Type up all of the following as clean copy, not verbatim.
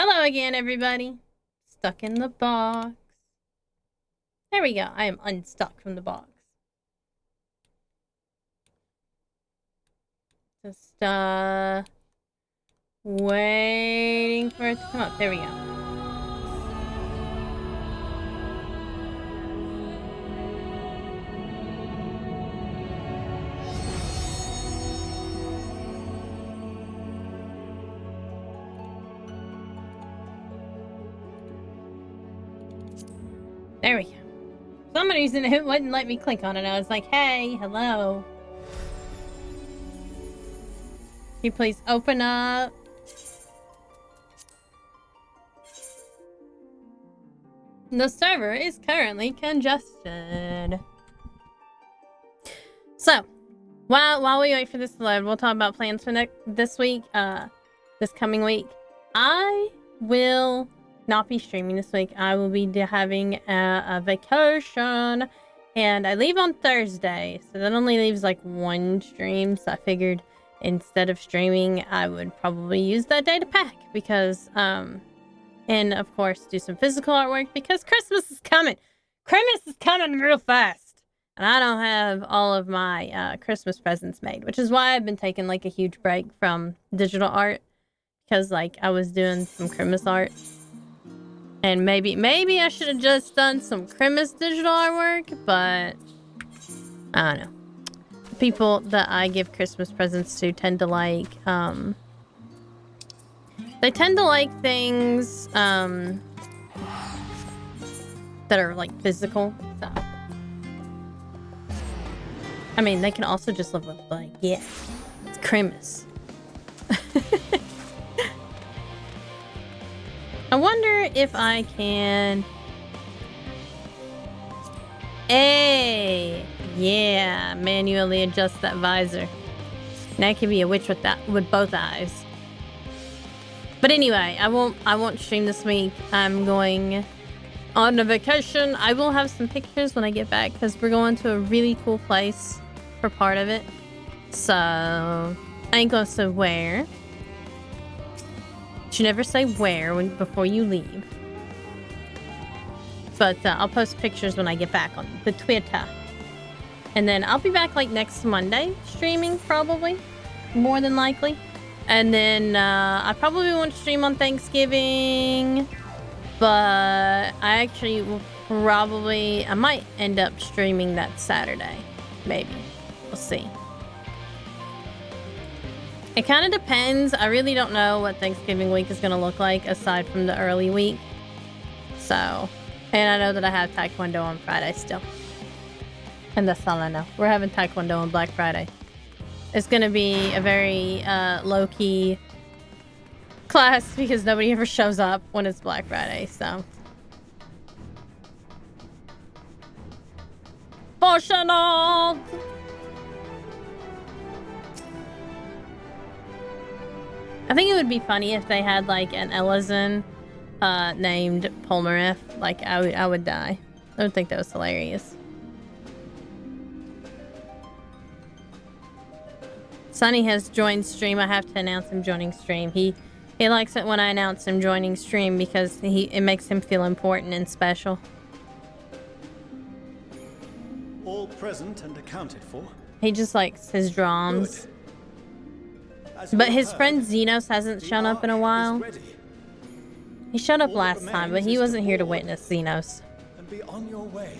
Hello again, everybody. Stuck in the box. There we go. I am unstuck from the box. Just, waiting for it to come up. There we go. There we go. For some reason, it wouldn't let me click on it. I was like, hey, hello. Can you please open up? The server is currently congested. So, while we wait for this to load, we'll talk about plans for this coming week. I will not be streaming this week. I will be having a vacation, and I leave on Thursday, so that only leaves like one stream. So I figured instead of streaming, I would probably use that day to pack because and of course do some physical artwork because Christmas is coming. Christmas is coming real fast, and I don't have all of my Christmas presents made, which is why I've been taking like a huge break from digital art, because like I was doing some Christmas art. And maybe I should have just done some Christmas digital artwork, but I don't know. The people that I give Christmas presents to tend to like, they tend to like things, that are like physical. So, I mean, they can also just live with like, yeah, it's Christmas. I wonder if I can... Hey! Yeah, manually adjust that visor. Now I can be a witch with both eyes. But anyway, I won't stream this week. I'm going on a vacation. I will have some pictures when I get back because we're going to a really cool place for part of it. So I ain't gonna say where. You never say where before you leave. But I'll post pictures when I get back on the Twitter. And then I'll be back like next Monday streaming, probably. More than likely. And then I probably won't stream on Thanksgiving. But I actually will I might end up streaming that Saturday. Maybe. We'll see. It kind of depends. I really don't know what Thanksgiving week is going to look like aside from the early week. So, and I know that I have Taekwondo on Friday still. And that's all I know. We're having Taekwondo on Black Friday. It's going to be a very low-key class because nobody ever shows up when it's Black Friday, so. Fortunate! I think it would be funny if they had like an Ellison named Polnareff. Like I would die. I would think that was hilarious. Sonny has joined stream. I have to announce him joining stream. He likes it when I announce him joining stream because it makes him feel important and special. All present and accounted for. He just likes his drums. Good. But his friend Xenos hasn't shown up in a while. He showed up last time, but he wasn't here to witness Xenos. And be on your way.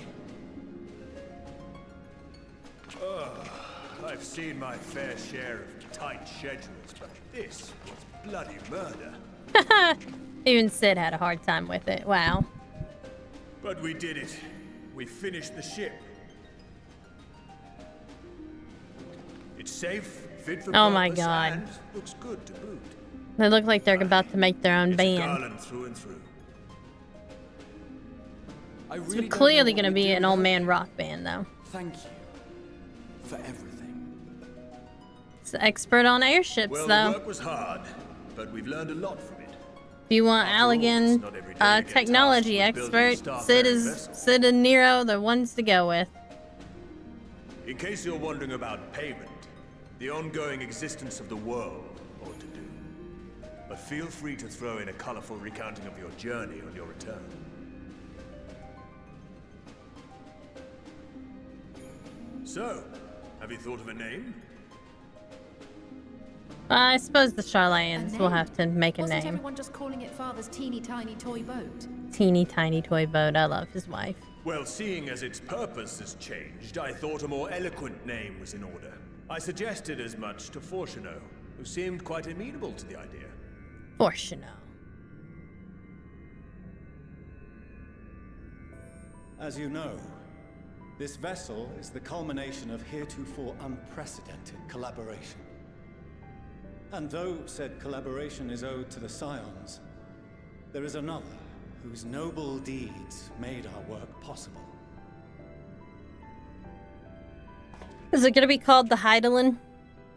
I've seen my fair share of tight schedules, but this was bloody murder. Even Sid had a hard time with it. Wow. But we did it. We finished the ship. It's safe. Oh my god. Looks good to boot. They look like they're about to make their own band. Through and through. It's clearly going to be an old man rock band, though. Thank you for everything. It's the expert on airships, well, though. The work was hard, but we've learned a lot from it. If you want Allegan, technology expert, Sid and Nero, the ones to go with. In case you're wondering about payment, the ongoing existence of the world ought to do. But feel free to throw in a colorful recounting of your journey on your return. So, have you thought of a name? I suppose the Charlayans will have to make a Wasn't name. everyone just calling it Father's teeny tiny toy boat? Teeny tiny toy boat. I love his wife. Well, seeing as its purpose has changed, I thought a more eloquent name was in order. I suggested as much to Fortuno, who seemed quite amenable to the idea. Fortuno. As you know, this vessel is the culmination of heretofore unprecedented collaboration. And though said collaboration is owed to the Scions, there is another whose noble deeds made our work possible. Is it going to be called the Hydaelyn?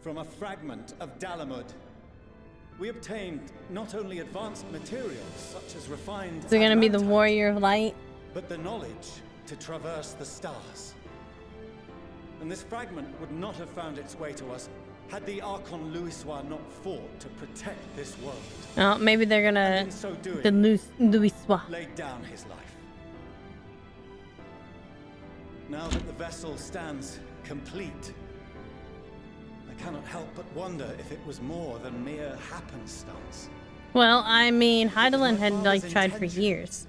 From a fragment of Dalamud, we obtained not only advanced materials such as refined Is it going to be the adamantite, Warrior of Light? but the knowledge to traverse the stars. And this fragment would not have found its way to us had the Archon Louisois not fought to protect this world. Oh, maybe they're going And in to... so doing, The Louisois. laid down his life. Now that the vessel stands complete, I cannot help but wonder if it was more than mere happenstance. Well, I mean, Hydaelyn had, like, tried for years.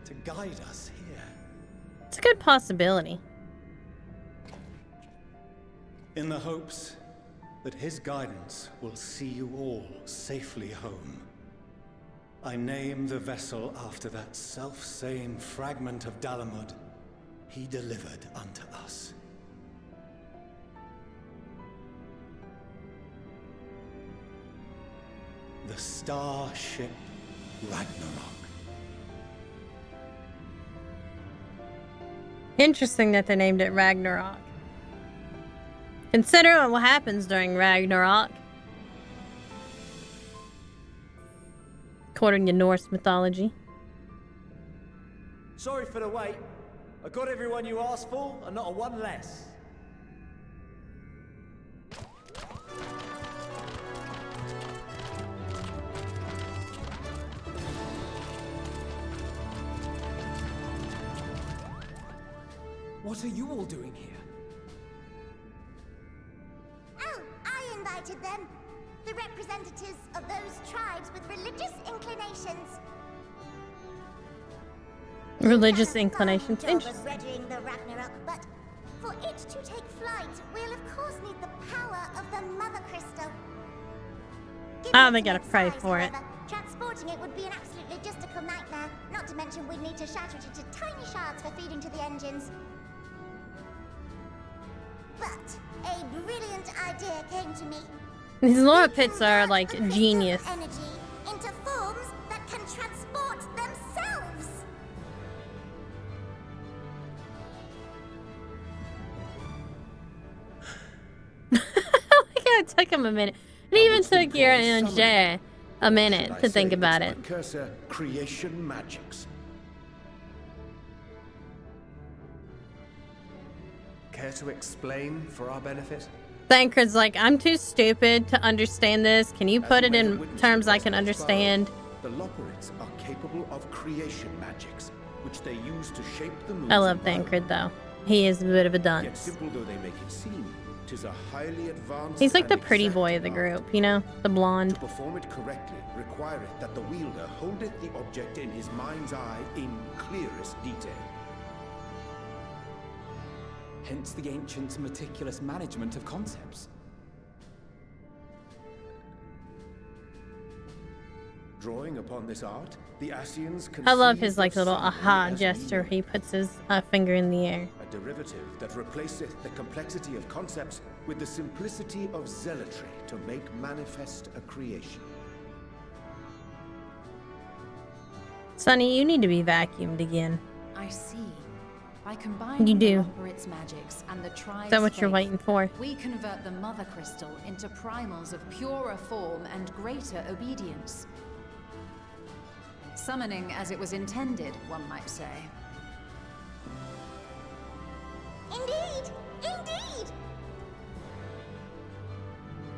To guide us here. It's a good possibility. In the hopes that his guidance will see you all safely home, I name the vessel after that self-same fragment of Dalamud he delivered unto us. The starship Ragnarok. Interesting that they named it Ragnarok. Consider what happens during Ragnarok. According to Norse mythology. Sorry for the wait. I got everyone you asked for, and not a one less. What are you all doing here? Oh, I invited them. The representatives of those tribes with religious inclinations. Religious You've done a inclinations. fine job Interesting. of readying the Ragnarok, but for it to take flight, we'll of course need the power of the Mother Crystal. Given Oh, its they gotta immense pray size, for it. however, transporting it would be an absolute logistical nightmare. Not to mention we'd need to shatter it into tiny shards for feeding to the engines. But a brilliant idea came to me. These lore We pits convert are like the crystal genius. energy into forms that can transport themselves. It took him a minute. It even took your Angers a minute to think about it. Precursor creation magics. Care to explain for our benefit? Thancred's like, I'm too stupid to understand this. Can you put it in terms I can understand? The Loperites are capable of creation magics, which they use to shape the moon's I love environment. Thancred though. He is a bit of a Yet dunce. simple though they make it seem, 'tis a highly advanced He's like and the pretty boy of the exacting art. group, you know? The blonde. To perform it correctly requireth that the wielder holdeth the object in his mind's eye in clearest detail. Hence the ancients' meticulous management of concepts. Drawing upon this art, the Asians I love conceived his like of little summoning aha as we gesture. know He puts his finger in the air. a derivative that replaceth the complexity of concepts with the simplicity of zealotry to make manifest a creation. Sonny, you need to be vacuumed again. I see. By combining You do. the Loperites' magics and the tribe's Is that what you're faith, waiting for? we convert the Mother Crystal into primals of purer form and greater obedience. Summoning as it was intended, one might say. Indeed! Indeed!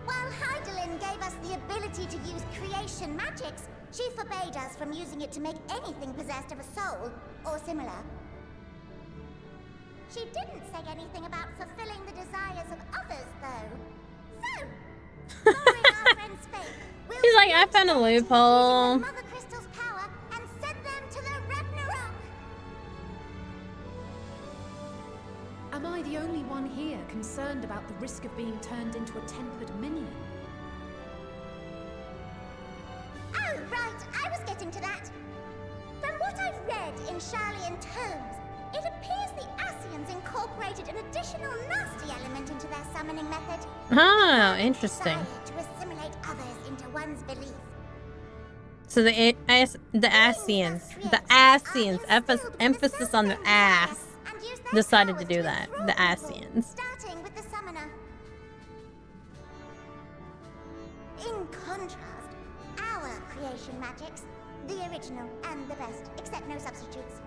While Hydaelyn Shalyn gave us the ability to use creation magics, she forbade us from using it to make anything possessed of a soul or similar. She didn't say anything about fulfilling the desires of others, though. So, following our friend's fate, we'll He's like, I found a loophole. using the Mother Crystal's power and send them to the Ragnarok. Am I the only one here concerned about the risk of being turned into a tempered minion? Oh, right, I was getting to that. From what I've read in Sharlayan tomes, it appears the Ascians incorporated an additional nasty element into their summoning method. Oh, interesting. Desire to assimilate others into one's belief. So the Ascians, emphasis on the ass, decided to do that. The Ascians. Starting with the summoner. In contrast, our creation magics, the original and the best, except no substitutes,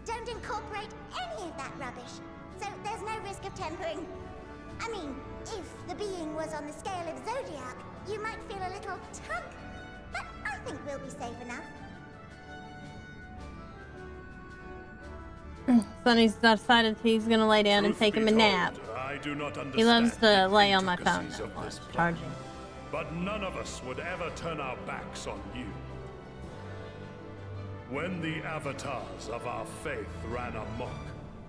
don't incorporate any of that rubbish, so there's no risk of tempering. I mean, if the being was on the scale of Zodiac, you might feel a little tug, but I think we'll be safe enough. Sonny's decided he's gonna lay down and take him a nap. I do not understand He loves to the lay on my phone intricacies now of while this it's plan. charging. But none of us would ever turn our backs on you. When the avatars of our faith ran amok,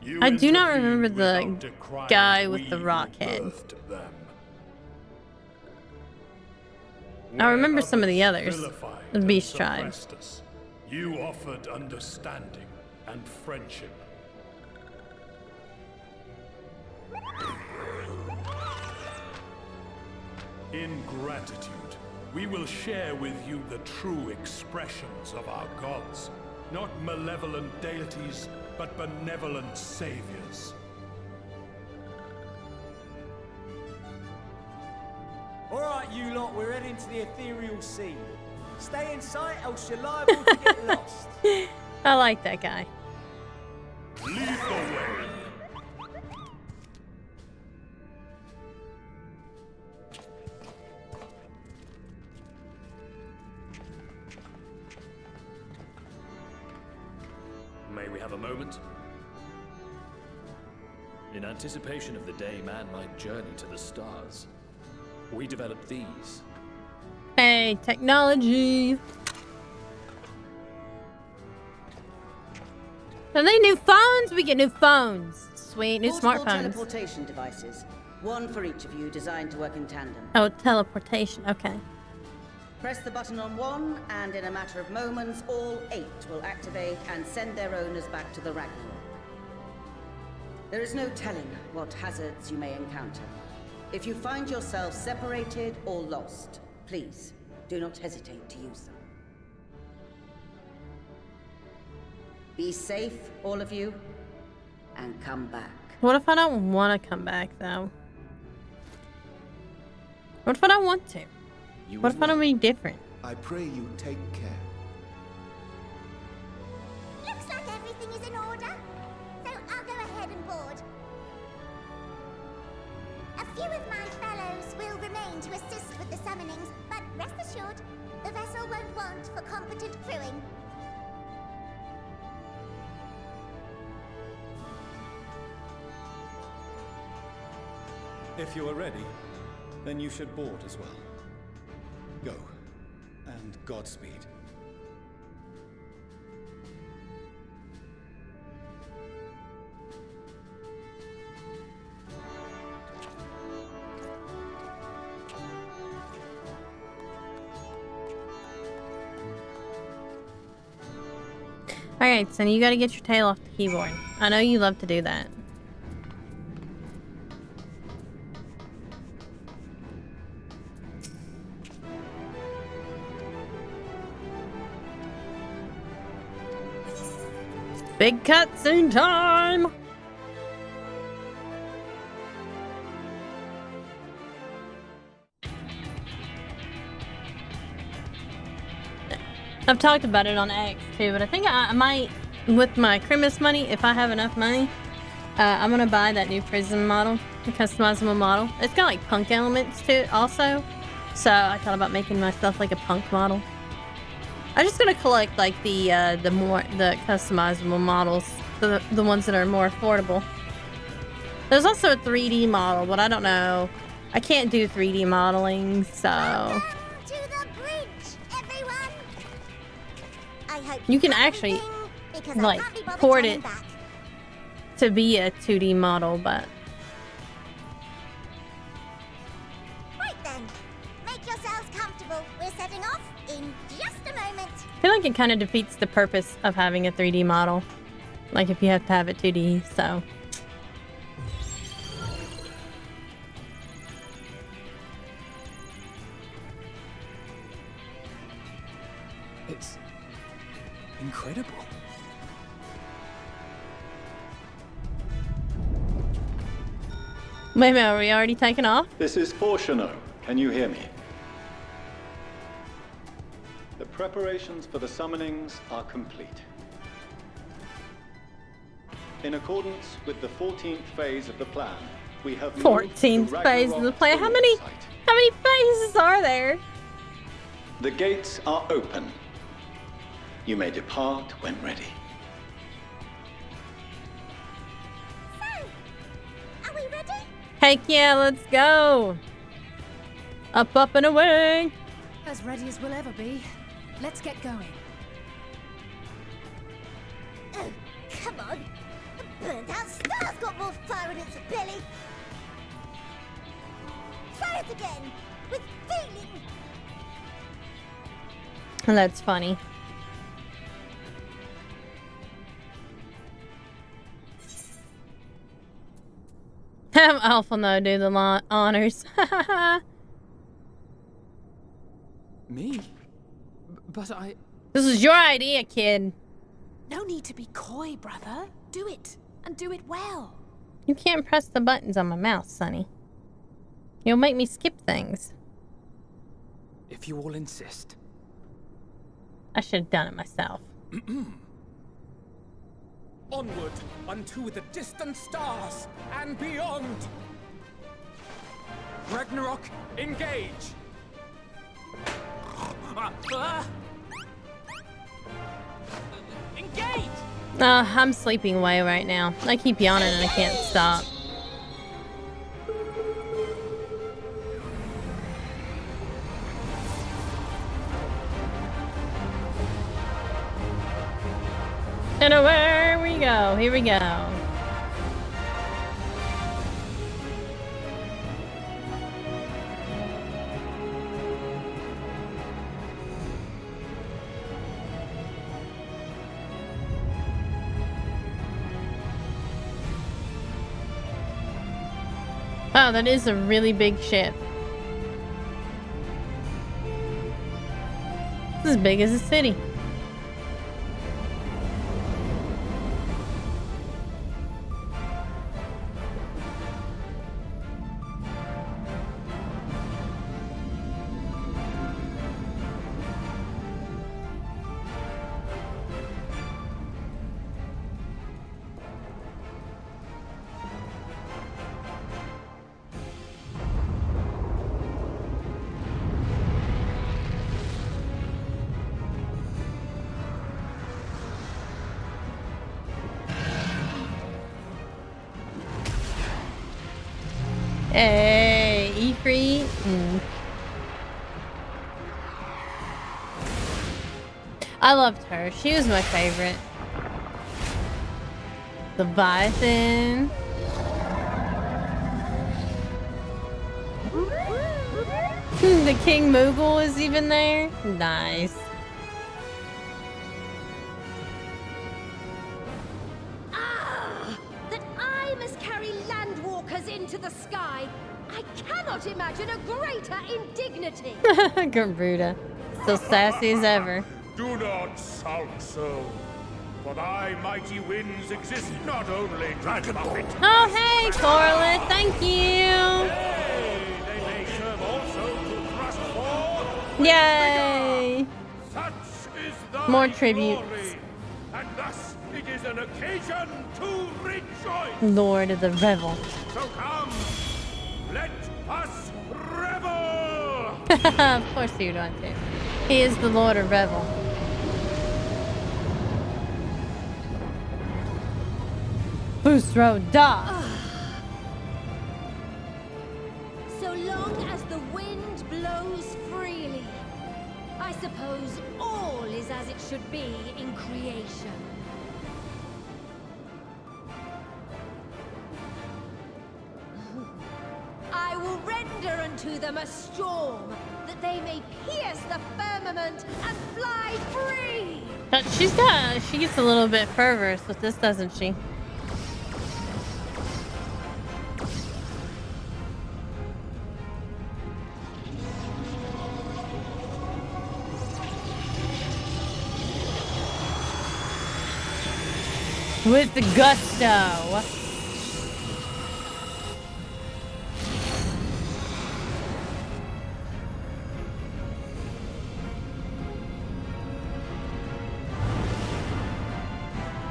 you I do not intervened remember the without decrying guy with the we rock head. birthed them. I remember Where some of the others. vilified The and Beast Tribe. suppressed us, you offered understanding and friendship. In gratitude, we will share with you the true expressions of our gods. Not malevolent deities, but benevolent saviors. Alright, you lot, we're heading to the ethereal sea. Stay in sight, else you're liable to get lost. I like that guy. Lead the way. May we have a moment? In anticipation of the day man might journey to the stars, we developed these. Hey, technology. Are they new phones? We get new phones. Sweet, new Portable smartphones. teleportation devices. One for each of you, designed to work in tandem. Oh, teleportation. Okay. Press the button on one, and in a matter of moments, all 8 will activate and send their owners back to the Ragnarok. There is no telling what hazards you may encounter. If you find yourself separated or lost, please do not hesitate to use them. Be safe, all of you, and come back. What if I don't want to come back, though? What if I don't want to? What if I don't be different? I pray you take care. Looks like everything is in order, so I'll go ahead and board. A few of my fellows will remain to assist with the summonings, but rest assured, the vessel won't want for competent crewing. If you are ready, then you should board as well. Go, and Godspeed. Alright, so you gotta get your tail off the keyboard. I know you love to do that. Big cutscene time! I've talked about it on X too, but I think I might, with my Christmas money, if I have enough money, I'm gonna buy that new prism model, the customizable model. It's got like punk elements to it also, So I thought about making myself like a punk model. I'm just gonna collect like the customizable models, the ones that are more affordable. There's also a 3D model, but I don't know. I can't do 3D modeling, so. Welcome to the bridge, everyone. I hope You can have actually, everything, because like, I can't be bothered port turning it back. to be a 2D model, but. Right then, make yourselves comfortable. We're setting off in just a moment. I feel like it kind of defeats the purpose of having a 3D model. Like if you have to have it 2D, so. It's incredible. Wait a minute, are we already taking off? This is Portiono. Can you hear me? The preparations for the summonings are complete. In accordance with the 14th phase of the plan, we have moved to 14th phase of the Ragnarok plan. Storming Site. How many phases are there? The gates are open. You may depart when ready. So, are we ready? Heck yeah, let's go. Up, up, and away. As ready as we'll ever be. Let's get going. Oh, come on. A burnt-out star's got more fire in its belly. Try it again, with feeling. That's funny. Have Alpha no do the honors. Me? But I... This is your idea, kid. No need to be coy, brother. Do it, and do it well. You can't press the buttons on my mouse, Sonny. You'll make me skip things. If you all insist. I should have done it myself. Onward unto the distant stars and beyond. Ragnarok, engage. Engage! I'm sleeping away right now. I keep yawning and I can't stop. And away we go. Here we go. Oh, that is a really big ship. It's as big as a city. Hey, Ifrit. I loved her. She was my favorite. Leviathan. The King Moogle is even there. Nice. That I must carry landwalkers into the sky. I cannot imagine a greater indignity. Garuda. Still sassy as ever. Do not sulk so. For thy mighty winds exist not only to buffet. Oh, hey, Corlett. Thank you. Hey, they may serve also to thrust forth. Yay. Such is thy More tributes. glory, and thus it is an occasion to rejoice. Lord of the Revel. So come, let us revel. Of course he would want to. He is the Lord of Revel. Busro da. So long as the wind blows freely, I suppose all is as it should be in creation. I will render unto them a storm, that they may pierce the firmament and fly free! But she gets a little bit fervorous with this, doesn't she? With the gusto.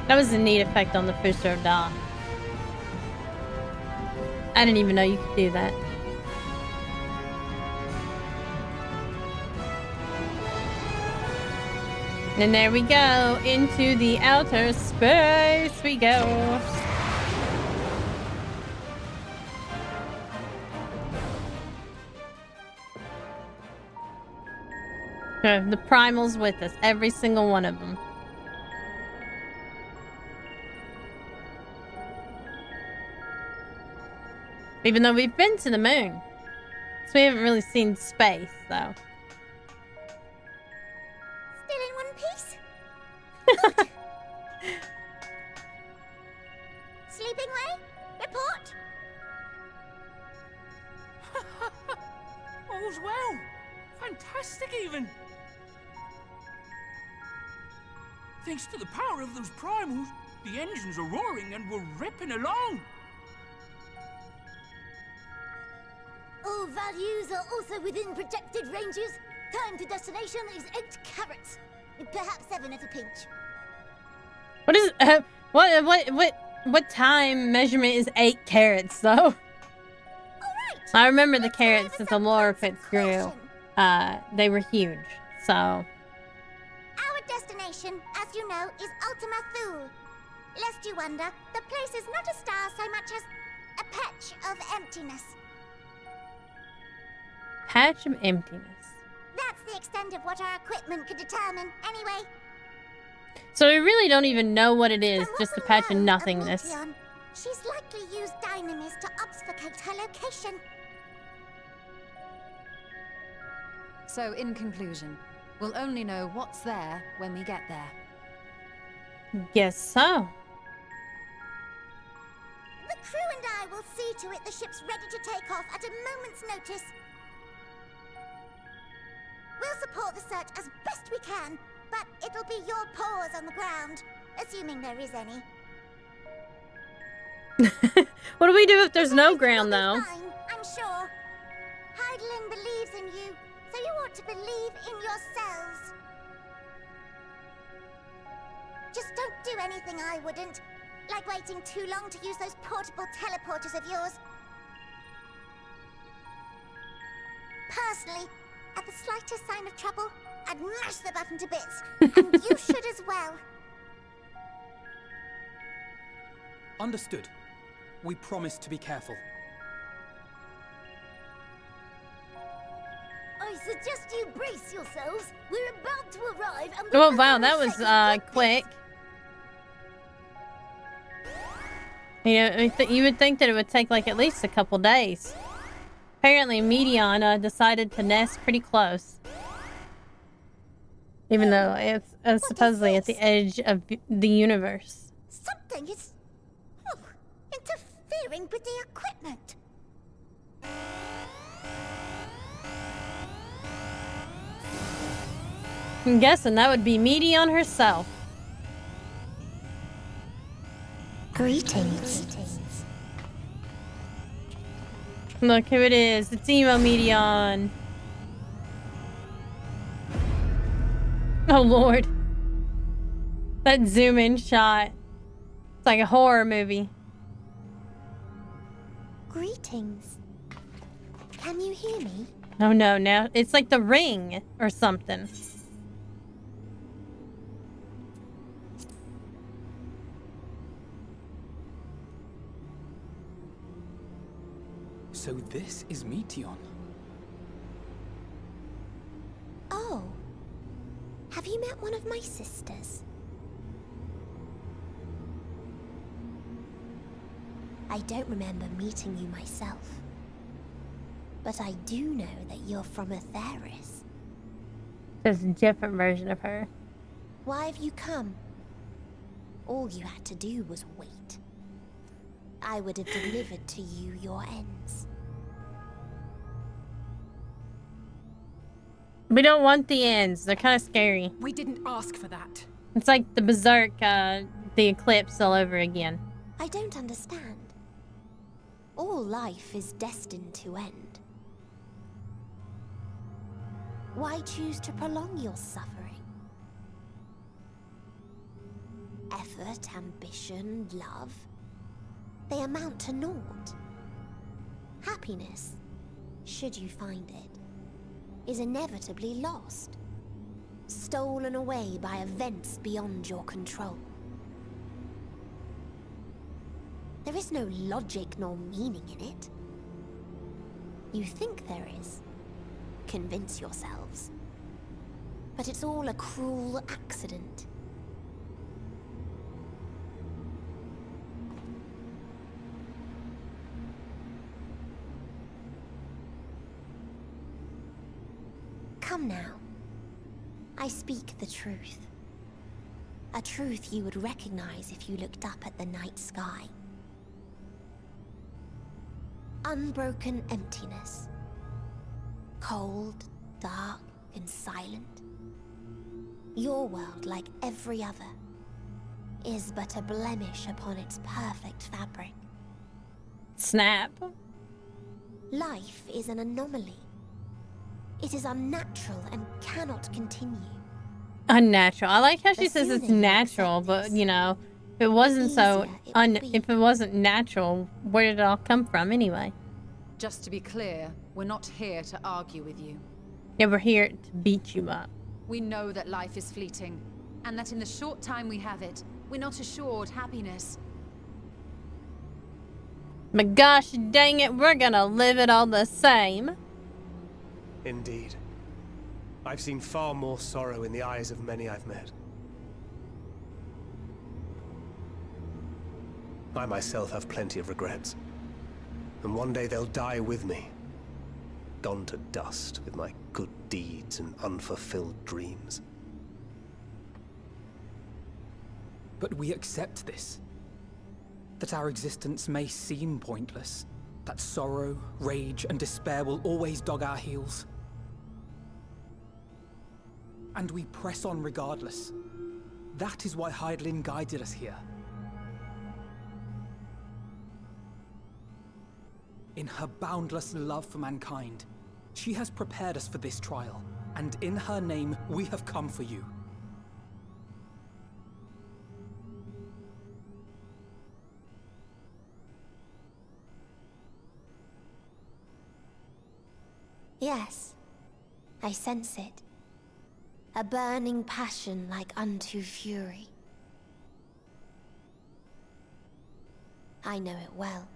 That was a neat effect on the Fuso Da. I didn't even know you could do that. And there we go. Into the outer space we go. The Primal's with us. Every single one of them. Even though we've been to the moon. So we haven't really seen space, though. Still in one piece? Sleeping way? Report? All's well. Fantastic, even. Thanks to the power of those primals, the engines are roaring and we're ripping along. All values are also within projected ranges. Time to destination is 8 carats. Perhaps 7 at a pinch. What is what time measurement is 8 carats though? All right. I remember the carats as the lore pits grew. They were huge. So our destination, as you know, is Ultima Thule. Lest you wonder, the place is not a star so much as a patch of emptiness. Patch of emptiness. That's the extent of what our equipment could determine, anyway. So we really don't even know what it is, just a patch of nothingness. Meteion, she's likely used dynamis to obfuscate her location. So, in conclusion, we'll only know what's there when we get there. Guess so. The crew and I will see to it the ship's ready to take off at a moment's notice. We'll support the search as best we can, but it'll be your paws on the ground, assuming there is any. What do we do if there's no ground, though? Fine, I'm sure. Hydaelyn believes in you, so you ought to believe in yourselves. Just don't do anything I wouldn't, like waiting too long to use those portable teleporters of yours. Personally, at the slightest sign of trouble, I'd mash the button to bits. And you should as well. Understood. We promise to be careful. I suggest you brace yourselves. We're about to arrive and Oh wow, that was quick. You know, you would think that it would take like at least a couple days. Apparently, Meteion decided to nest pretty close. Even though it's supposedly at the edge of the universe. Something is interfering with the equipment. I'm guessing that would be Meteion herself. Greetings. Look who it is. It's Emo Meteion. Oh lord. That zoom in shot. It's like a horror movie. Greetings. Can you hear me? Oh no, now it's like the ring or something. So this is Meteon. Oh. Have you met one of my sisters? I don't remember meeting you myself. But I do know that you're from Atheris. There's a different version of her. Why have you come? All you had to do was wait. I would have delivered to you your ends. We don't want the ends. They're kind of scary. We didn't ask for that. It's like the Berserk, the eclipse all over again. I don't understand. All life is destined to end. Why choose to prolong your suffering? Effort, ambition, love, they amount to naught. Happiness, should you find it, is inevitably lost, stolen away by events beyond your control. There is no logic nor meaning in it. You think there is. Convince yourselves. But it's all a cruel accident. Come now. I speak the truth. A truth you would recognize if you looked up at the night sky. Unbroken emptiness. Cold, dark, and silent. Your world, like every other, is but a blemish upon its perfect fabric. Snap. Life is an anomaly. It is unnatural and cannot continue. Unnatural. I like how she says it's natural, but you know, if it wasn't if it wasn't natural, where did it all come from anyway? Just to be clear, we're not here to argue with you. Yeah, we're here to beat you up. We know that life is fleeting, and that in the short time we have it, we're not assured happiness. But gosh dang it, we're gonna live it all the same. Indeed. I've seen far more sorrow in the eyes of many I've met. I myself have plenty of regrets. And one day they'll die with me. Gone to dust with my good deeds and unfulfilled dreams. But we accept this. That our existence may seem pointless. That sorrow, rage, and despair will always dog our heels. And we press on regardless. That is why Hydaelyn guided us here. In her boundless love for mankind, she has prepared us for this trial, and in her name, we have come for you. Yes, I sense it. A burning passion like unto fury. I know it well.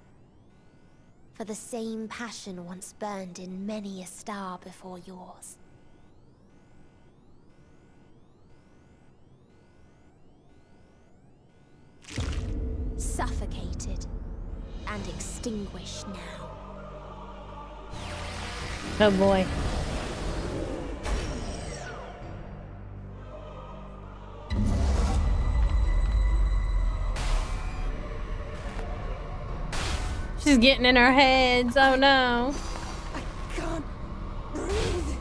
For the same passion once burned in many a star before yours. Suffocated and extinguished now. Oh boy. She's getting in our heads. Oh no. I can't breathe.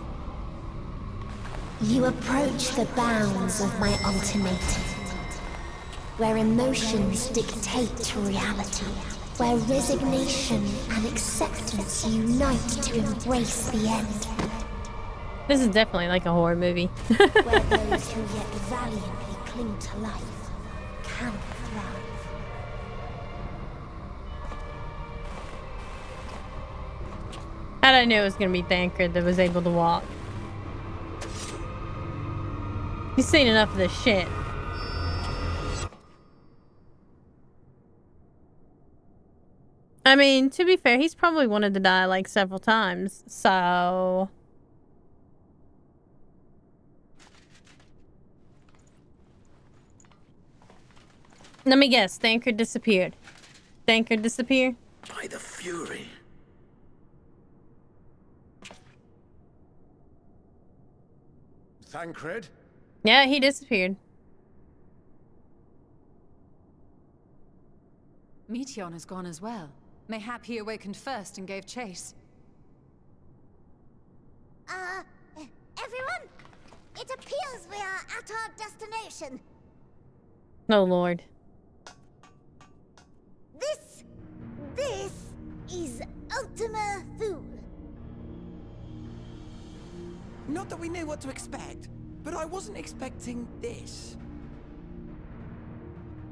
You approach the bounds of my ultimatum, where emotions dictate reality, where resignation and acceptance unite to embrace the end. This is definitely like a horror movie. Where those who yet valiantly cling to life cannot thrive. How'd I know it was gonna be Thancred that was able to walk? He's seen enough of this shit. I mean, to be fair, he's probably wanted to die like several times, so... Let me guess, Thancred disappeared. Thancred disappeared? By the Fury. Thancred? Yeah, he disappeared. Meteion has gone as well. Mayhap he awakened first and gave chase. Everyone? It appears we are at our destination. Oh, Lord. This is Ultima Thule. Not that we knew what to expect, but I wasn't expecting this.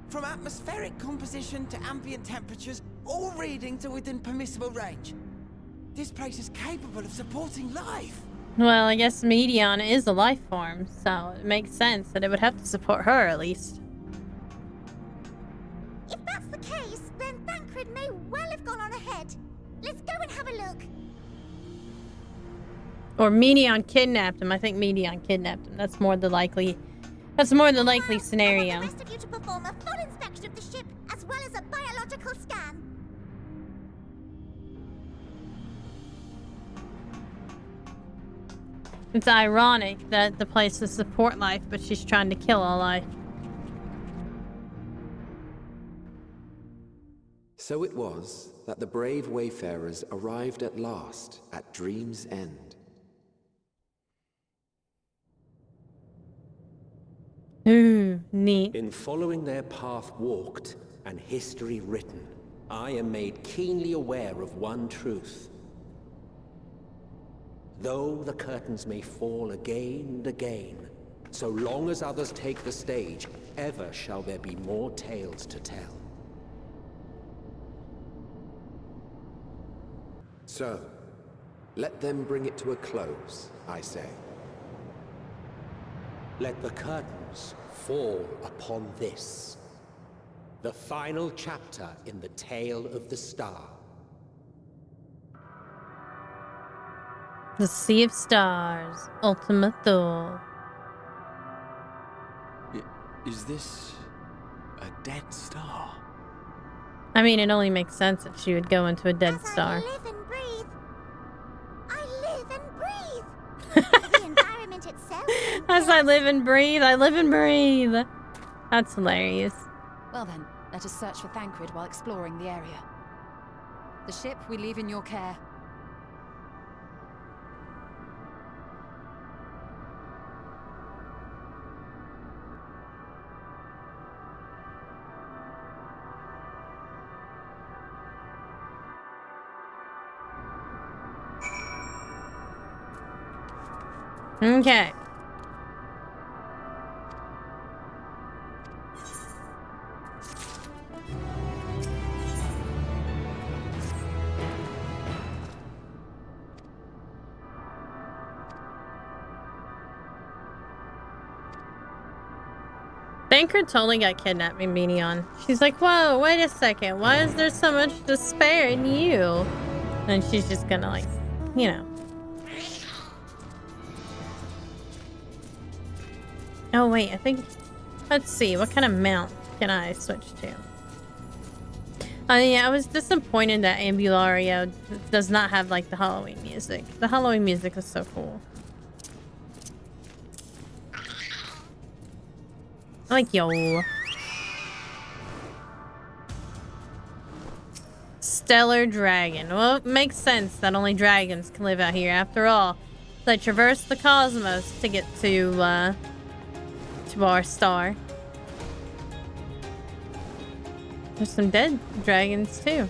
From atmospheric composition to ambient temperatures, all reading to within permissible range. This place is capable of supporting life. Well, I guess Meteion is a life form, so it makes sense that it would have to support her, at least. If that's the case, then Thancred may well have gone on ahead. Let's go and have a look. Or Meteion kidnapped him. I think Meteion kidnapped him. That's more the likely... That's more the likely scenario. I want the rest of you to perform a full inspection of the ship, as well as a biological scan. It's ironic that the place is support life, but she's trying to kill all life. So it was that the brave wayfarers arrived at last at Dream's End. Ooh, neat. In following their path walked and history written, I am made keenly aware of one truth. Though the curtains may fall again and again, so long as others take the stage, ever shall there be more tales to tell. So, let them bring it to a close, I say. Let the curtains fall upon this, the final chapter in the tale of the star. The Sea of Stars, Ultima Thule. Is this a dead star? I mean, it only makes sense that she would go into a dead star. I live and breathe. I live and breathe. The environment itself. As I live and breathe, I live and breathe. That's hilarious. Well then, let us search for Thancred while exploring the area. The ship we leave in your care. Okay. Thancred totally got kidnapped in Meteion. She's like, whoa, wait a second. Why is there so much despair in you? And she's just gonna, like, you know. Oh, wait, I think... Let's see, what kind of mount can I switch to? Yeah, I was disappointed that Ambulario does not have, like, the Halloween music. The Halloween music is so cool. Like, yo. Stellar Dragon. Well, it makes sense that only dragons can live out here. After all, they traverse the cosmos to get to our star. There's some dead dragons, too.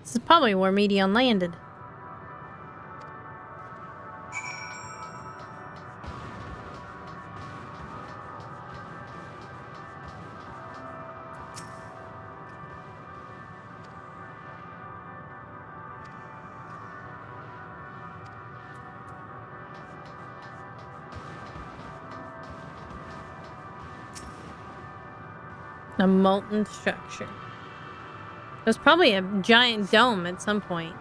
This is probably where Meteion landed. A molten structure. There's probably a giant dome at some point.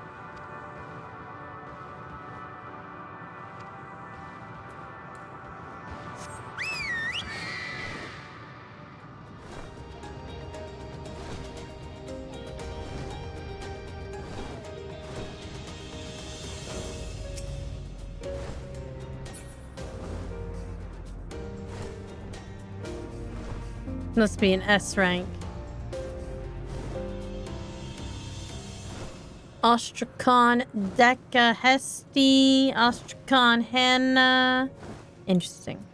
Must be an S rank. Ostrakhan Deca Hesti, Ostrakhan Hanna. Interesting.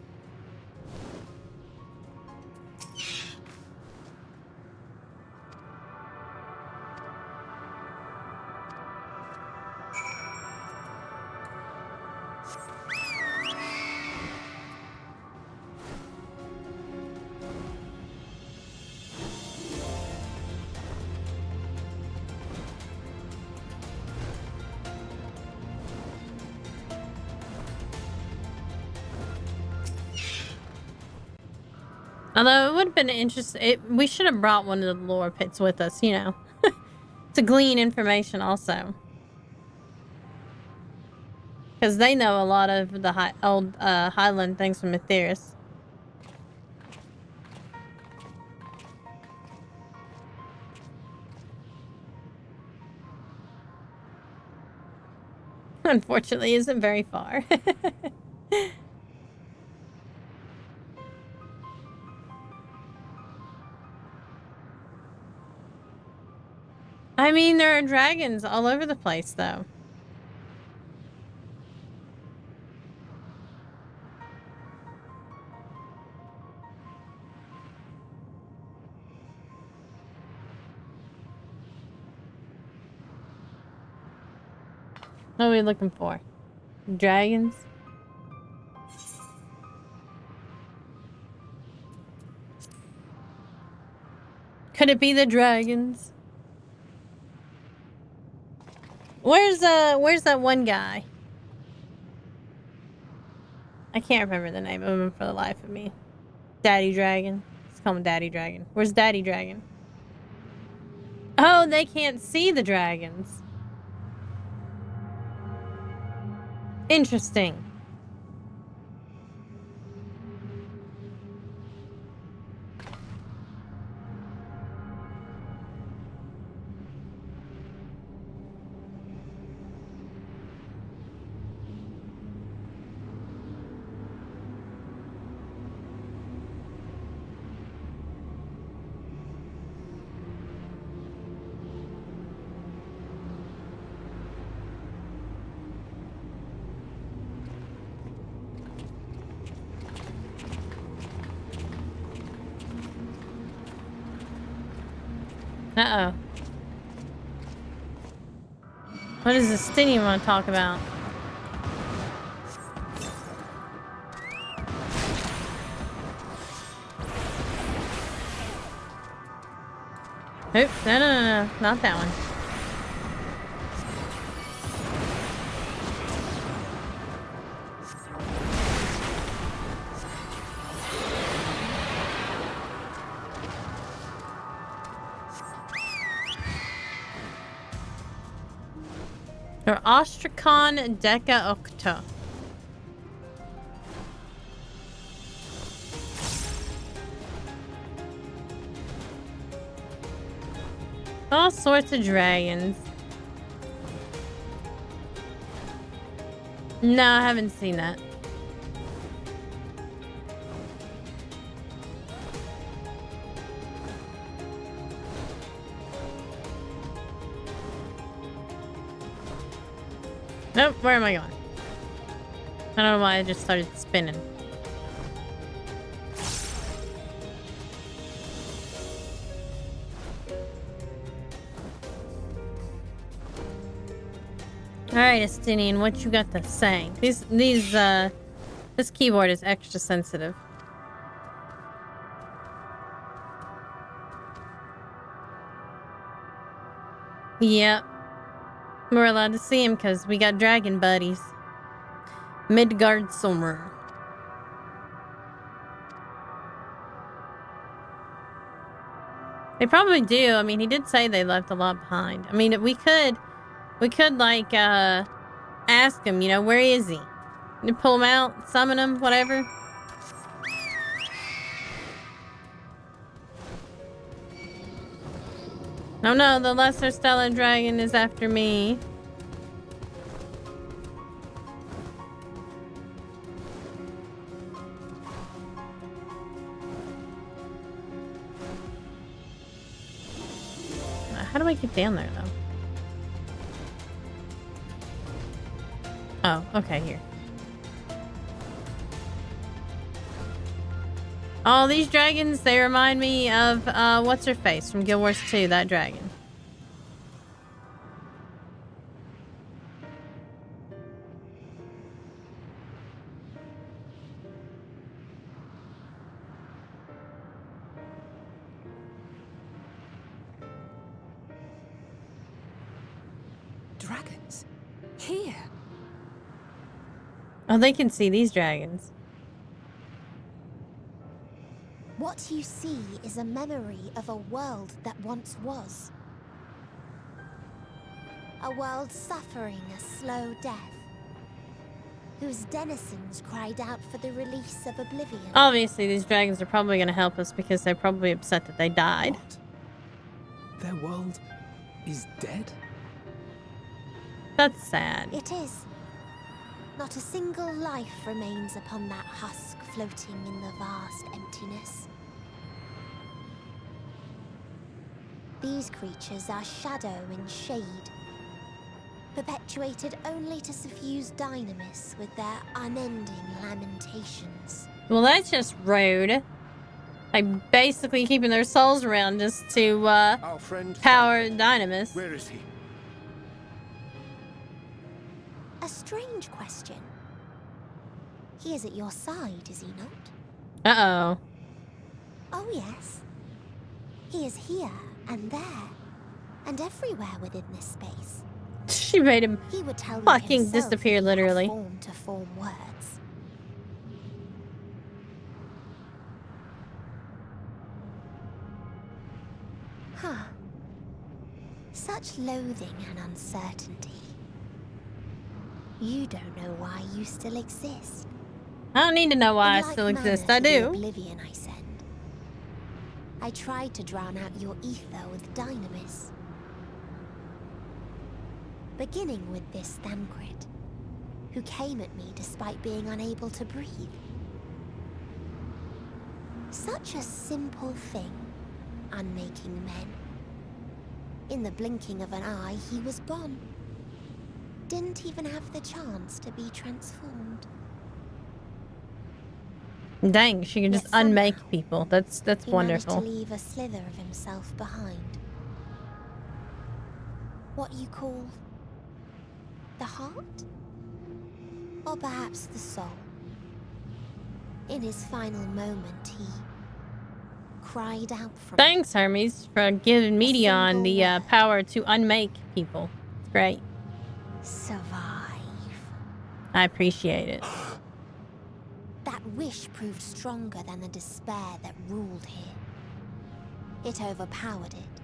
Although it would have been interesting, we should have brought one of the lore pits with us, you know, to glean information also. Because they know a lot of the old Highland things from Mytheris. Unfortunately, isn't very far. I mean, there are dragons all over the place, though. What are we looking for? Dragons? Could it be the dragons? Where's that one guy? I can't remember the name of him for the life of me. Daddy Dragon. Let's call him Daddy Dragon. Where's Daddy Dragon? Oh, they can't see the dragons. Interesting. Uh-oh. What does the Stinian want to talk about? Oop, no, not that one. Or Ostrakhan Deca Octa. All sorts of dragons. No, I haven't seen that. Nope, where am I going? I don't know why I just started spinning. Alright, Estinian, what you got to say? This keyboard is extra sensitive. Yep. We're allowed to see him because we got dragon buddies. Midgard Sommer. They probably do. I mean, he did say they left a lot behind. I mean, we could like ask him, you know, where is he? You pull him out, summon him, whatever. Oh no, the lesser stellar dragon is after me. How do I get down there though? Oh, okay, here. All these dragons, they remind me of, what's her face from Guild Wars 2, that dragon. Dragons? Here? Oh, they can see these dragons. What you see is a memory of a world that once was. A world suffering a slow death, whose denizens cried out for the release of oblivion. Obviously, these dragons are probably going to help us because they're probably upset that they died. What? Their world is dead? That's sad. It is. Not a single life remains upon that husk floating in the vast emptiness. These creatures are shadow and shade, perpetuated only to suffuse dynamis with their unending lamentations. Well, that's just rude. Like, basically keeping their souls around just to, Our friend power dynamis. Where is he? A strange question. He is at your side, is he not? Uh-oh. Oh, yes. He is here and there and everywhere within this space. She made him He would tell you fucking himself disappear, literally. form to form words. Huh. Such loathing and uncertainty. You don't know why you still exist. I don't need to know why I In like still exist. manner I to the do. oblivion I send. I tried to drown out your ether with dynamis. Beginning with this Thancred, who came at me despite being unable to breathe. Such a simple thing, unmaking men. In the blinking of an eye, he was gone. Didn't even have the chance to be transformed. Dang, she can just unmake people. That's He wonderful. managed to leave a slither of himself behind. What you call the heart? Or perhaps the soul. In his final moment, he cried out from Thanks, Hermes, for giving Medion the power to unmake people. It's great. survive. I appreciate it. That wish proved stronger than the despair that ruled here. It overpowered it,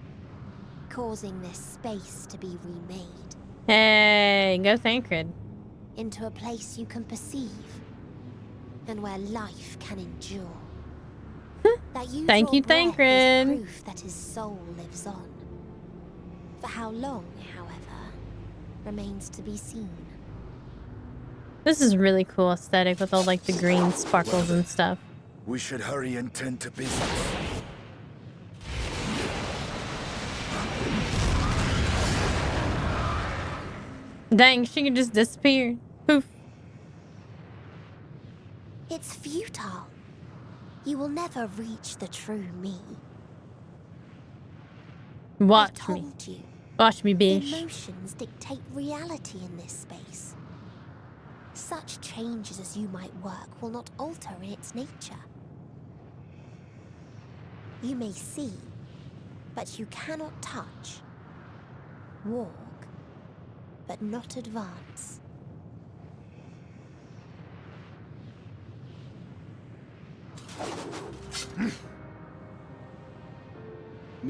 causing this space to be remade. Hey, go Thancred. Into a place you can perceive, and where life can endure. That you Thank you, Thancred. is proof that his soul lives on. For how long, however, remains to be seen. This is really cool aesthetic with all like the green sparkles and stuff. We should hurry and tend to business. Dang, she can just disappear. Poof. It's futile. You will never reach the true me. Watch I me. told you. Watch me, bitch. Emotions dictate reality in this space. Such changes as you might work will not alter in its nature. You may see, but you cannot touch. Walk, but not advance.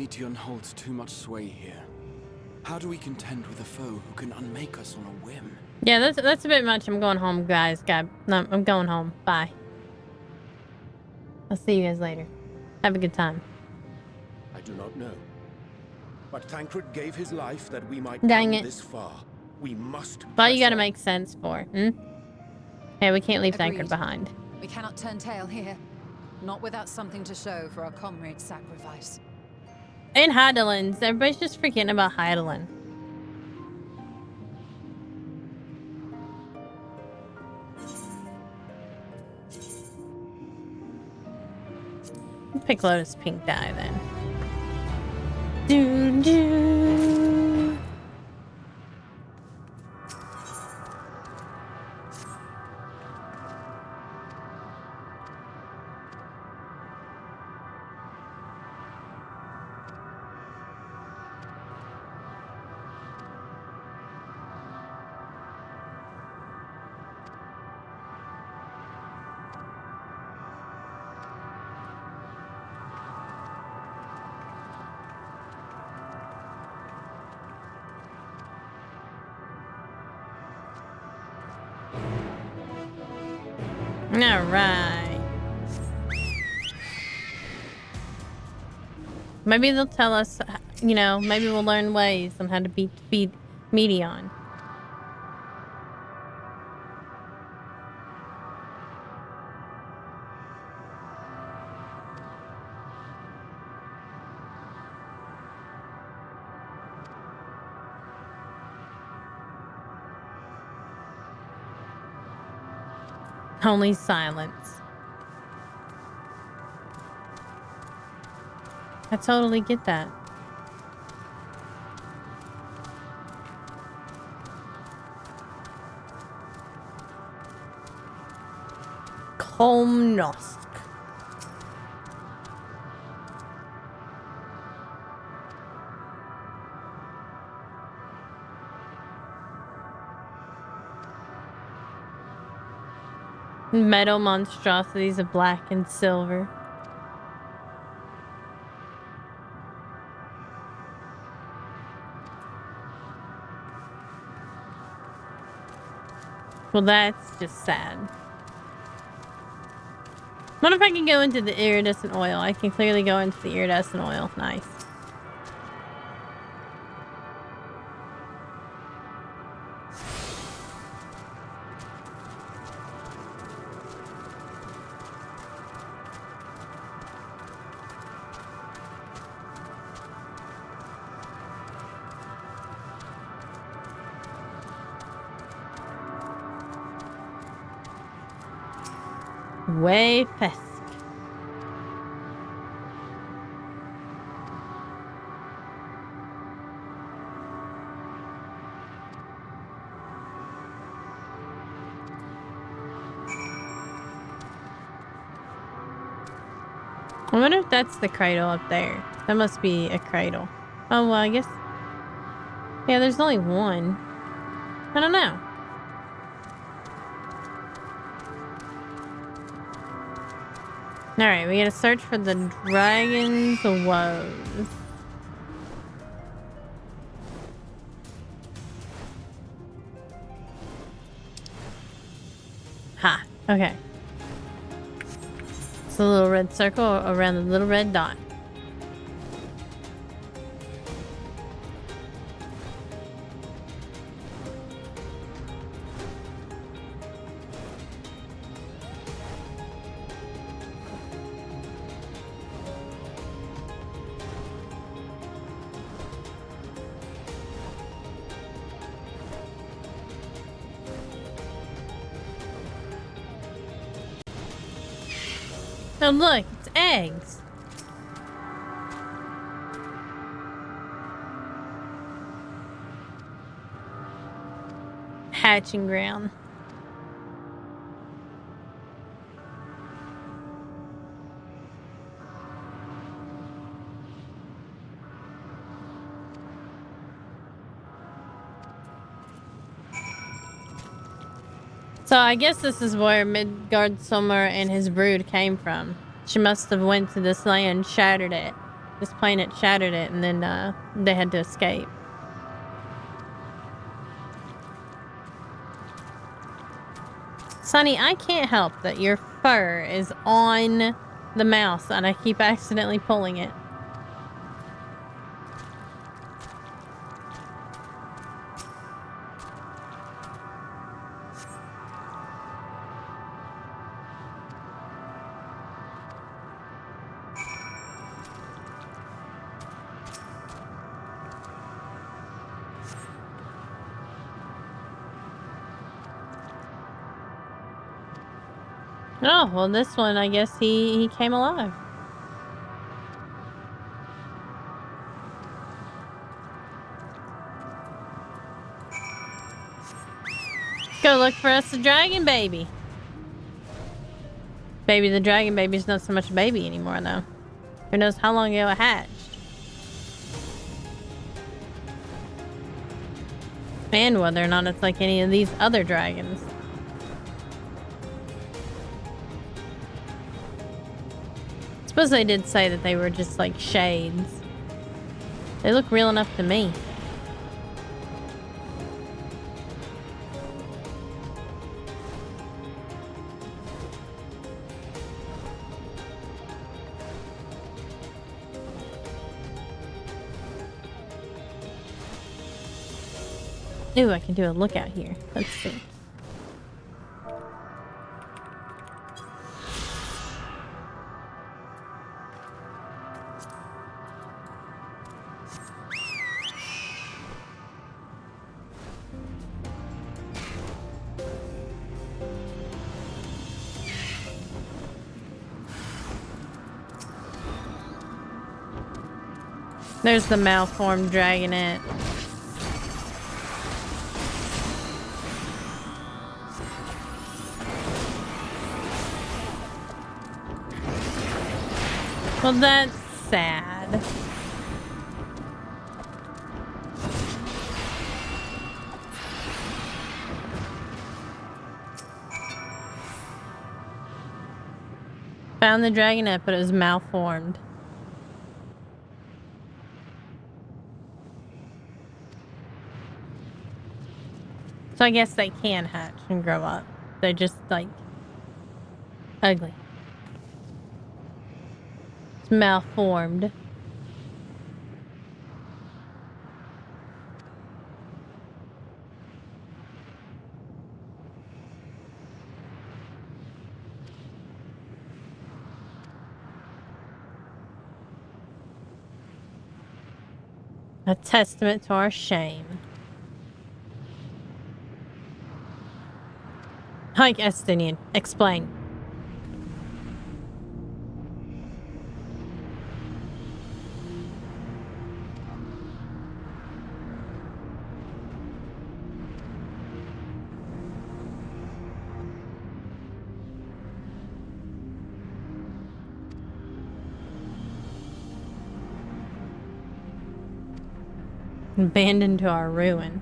Meteion holds too much sway here. How do we contend with a foe who can unmake us on a whim? Yeah, that's a bit much. I'm going home, guys. No, I'm going home. Bye. I'll see you guys later. Have a good time. I do not know. But Thancred gave his life that we might Dang come it. this far. We must. Well, you press gotta on. make sense for. Hey, we can't leave Agreed. Thancred behind. We cannot turn tail here. Not without something to show for our comrade's sacrifice. And Hydaelyn's. Everybody's just forgetting about Hydaelyn. Pick Lotus pink dye then. Doo doo. All right. Maybe they'll tell us, you know, maybe we'll learn ways on how to beat Meteion. Only silence. I totally get that. Komnosk. Metal monstrosities of black and silver. Well, that's just sad. What if I can go into the iridescent oil? I can clearly go into the iridescent oil. Nice. Way Fesk. I wonder if that's the cradle up there. That must be a cradle. Oh, well, I guess. Yeah, there's only one. I don't know. Alright, we gotta search for the Dragon's Woes. Ha, okay. It's a little red circle around the little red dot. Oh look, it's eggs. Hatching ground. So I guess this is where Midgard Summer and his brood came from. She must have went to this land, shattered it, This planet shattered it, and then they had to escape. Sonny, I can't help that your fur is on the mouse, and I keep accidentally pulling it. Oh, well, this one, I guess he came alive. Go look for us a dragon baby. Baby the dragon baby's not so much a baby anymore, though. Who knows how long ago it hatched. And whether or not it's like any of these other dragons. I suppose they did say that they were just like shades. They look real enough to me. Ooh, I can do a lookout here. Let's see. There's the malformed dragonette. Well, that's sad. Found the dragonette, but it was malformed. So I guess they can hatch and grow up. They're just, like, ugly. It's malformed. A testament to our shame. Like Estinian, explain. Abandoned to our ruin.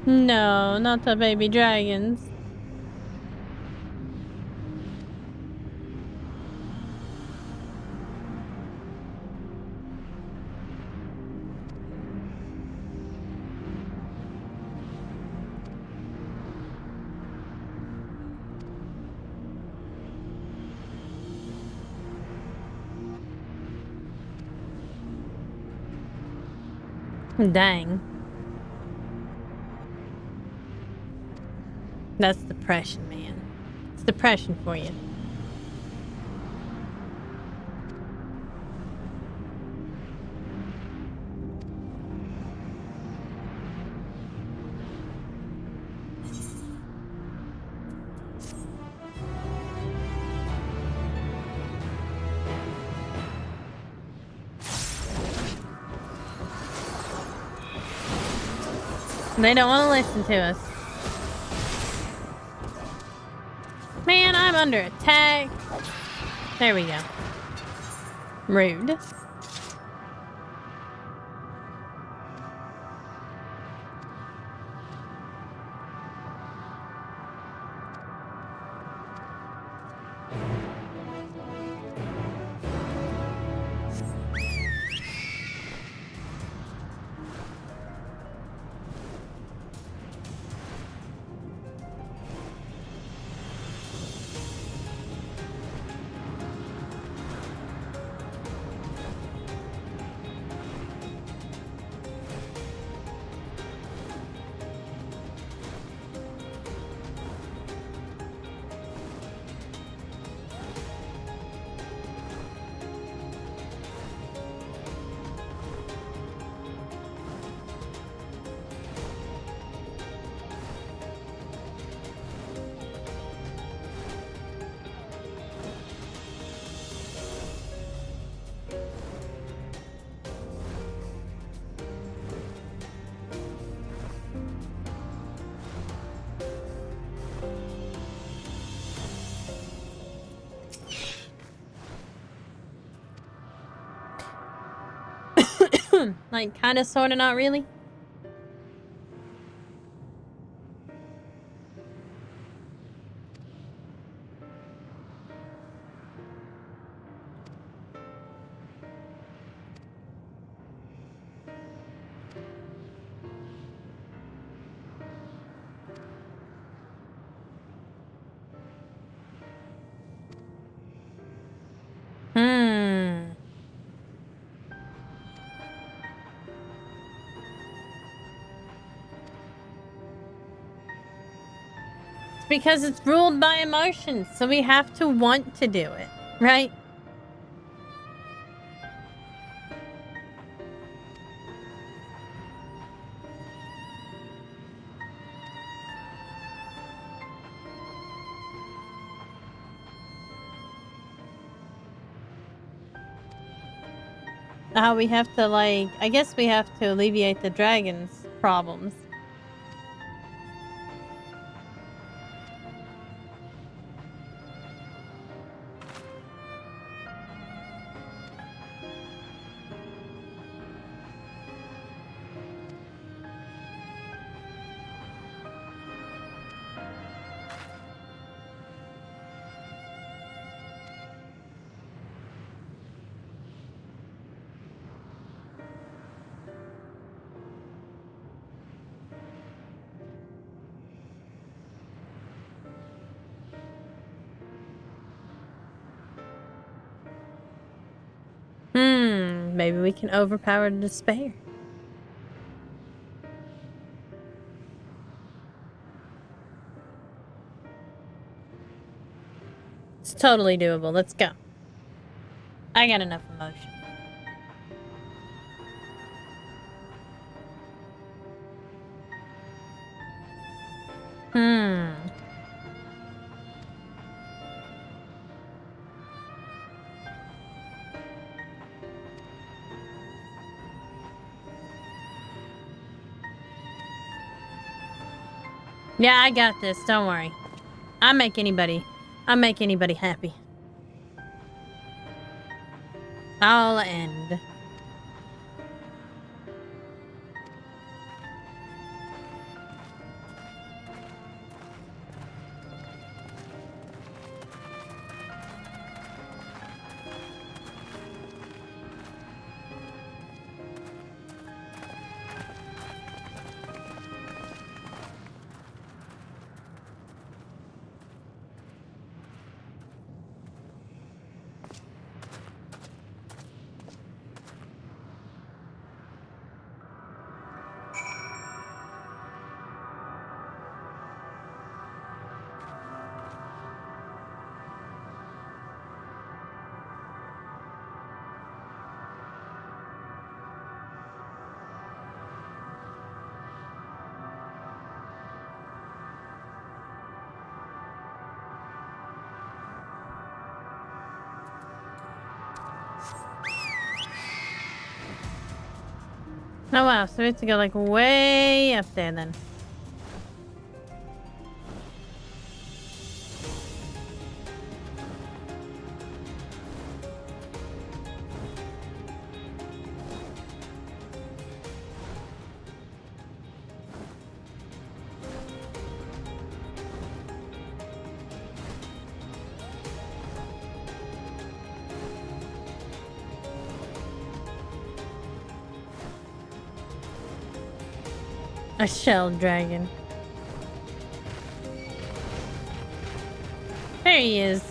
No, not the baby dragons. Dang. That's depression, man. It's depression for you. They don't want to listen to us. Man, I'm under attack. There we go. Rude. Like, kind of, sort of, not really. Because it's ruled by emotions, so we have to want to do it, right? We have to, like, I guess we have to alleviate the dragon's problems. Maybe we can overpower despair. It's totally doable. Let's go. I got enough emotion. Yeah, I got this. Don't worry. I'll make anybody happy. I'll end. Oh wow, so we have to go like way up there then. A shell dragon. There he is.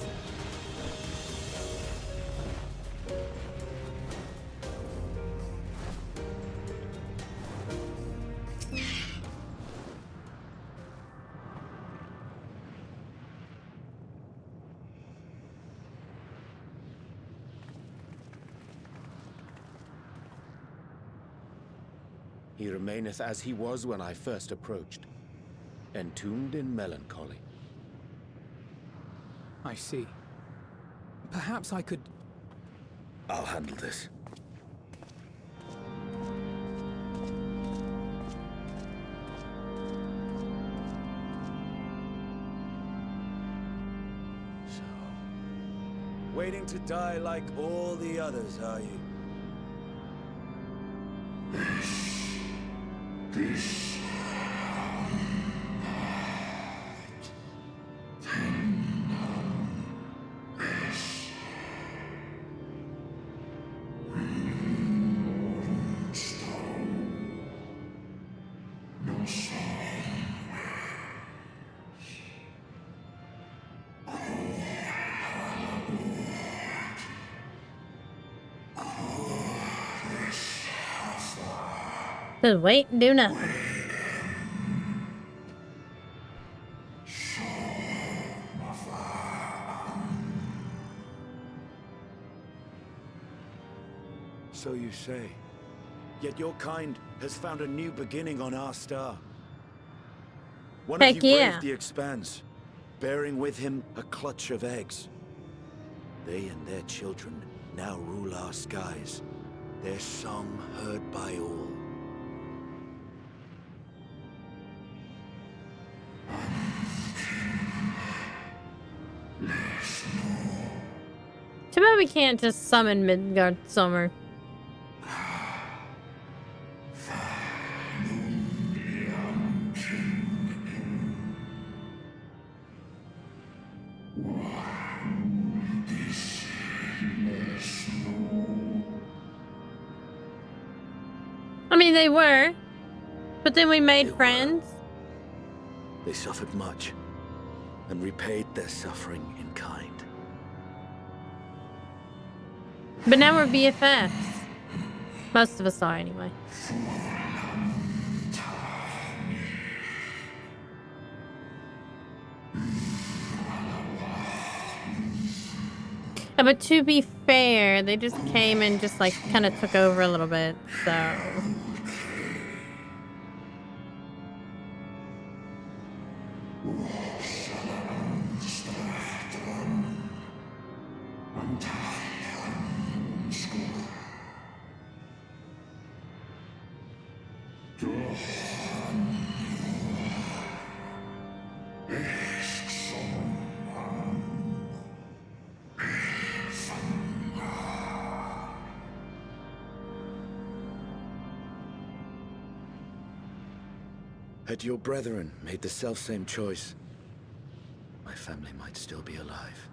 He remaineth as he was when I first approached, entombed in melancholy. I see. Perhaps I could... I'll handle this. So, waiting to die like all the others, are you? Just wait and do nothing. So you say. Yet your kind has found a new beginning on our star. One Heck of you yeah. braved the expanse, bearing with him a clutch of eggs. They and their children now rule our skies, their song heard by all. Too bad we can't just summon Midgard Summer. I mean, they were, but then we made friends. They suffered much, and repaid their suffering in kind. But now we're BFFs. Most of us are, anyway. But to be fair, they just came and just like kind of took over a little bit, so. Had your brethren made the selfsame choice, my family might still be alive.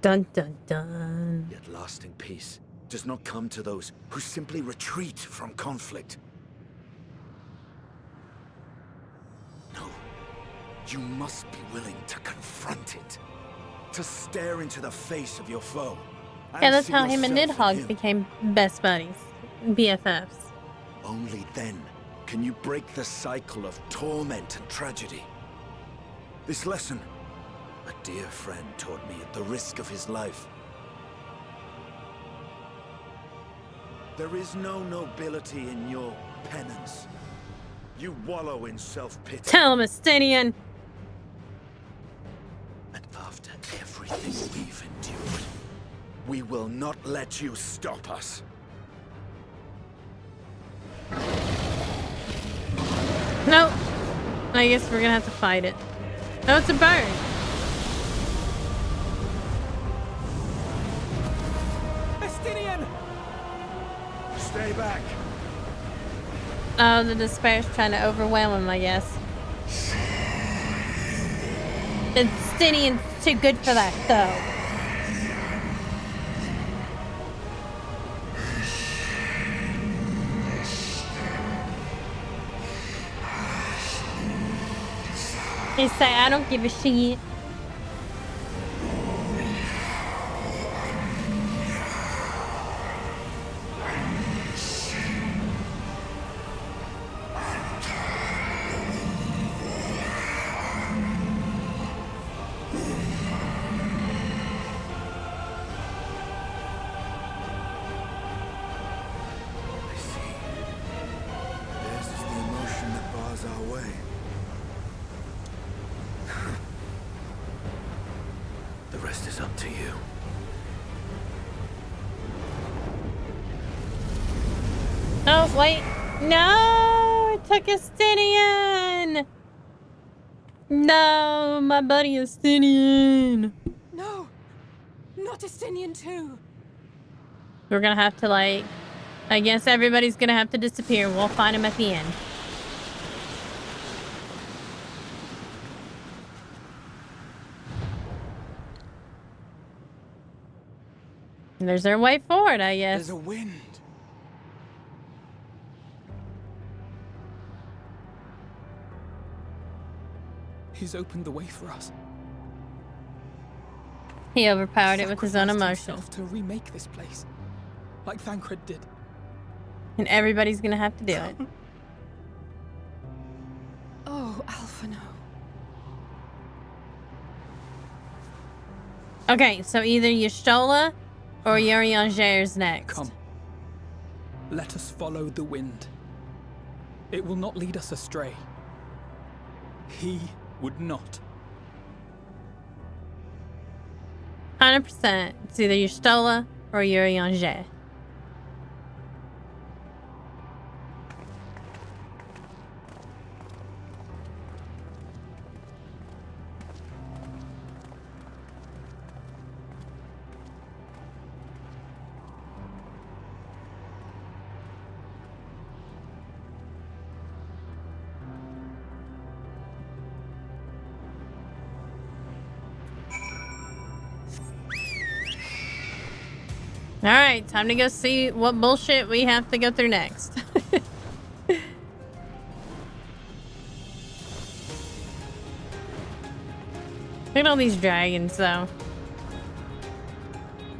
Dun dun dun. Yet lasting peace does not come to those who simply retreat from conflict. No, you must be willing to confront it, to stare into the face of your foe. Yeah, that's how him and Nidhogg became best buddies, BFFs. Only then can you break the cycle of torment and tragedy. This lesson, a dear friend taught me at the risk of his life. There is no nobility in your penance. You wallow in self-pity. Tell him, Estinian. And after everything we've endured, we will not let you stop us. Nope. I guess we're gonna have to fight it. Oh, it's a bird. Estinian! Stay back. Oh, the despair's trying to overwhelm him, I guess. Estinian's too good for that, though. He say, I don't give a shit. Oh, wait. No! It took Estinian! No, my buddy Estinian. No! Not Estinian too! We're gonna have to, like, I guess everybody's gonna have to disappear. We'll find him at the end. And there's their way forward, I guess. There's a wind. He's opened the way for us. He overpowered it with his own Sacrificed emotion. himself to remake this place, like Thancred did. And everybody's gonna have to do it. Oh, Alphino. Okay, so either Y'shtola or Urianger's next. Come. Let us follow the wind. It will not lead us astray. He would not. 100%. It's either Y'shtola or Urianger. Alright, time to go see what bullshit we have to go through next. Look at all these dragons, though.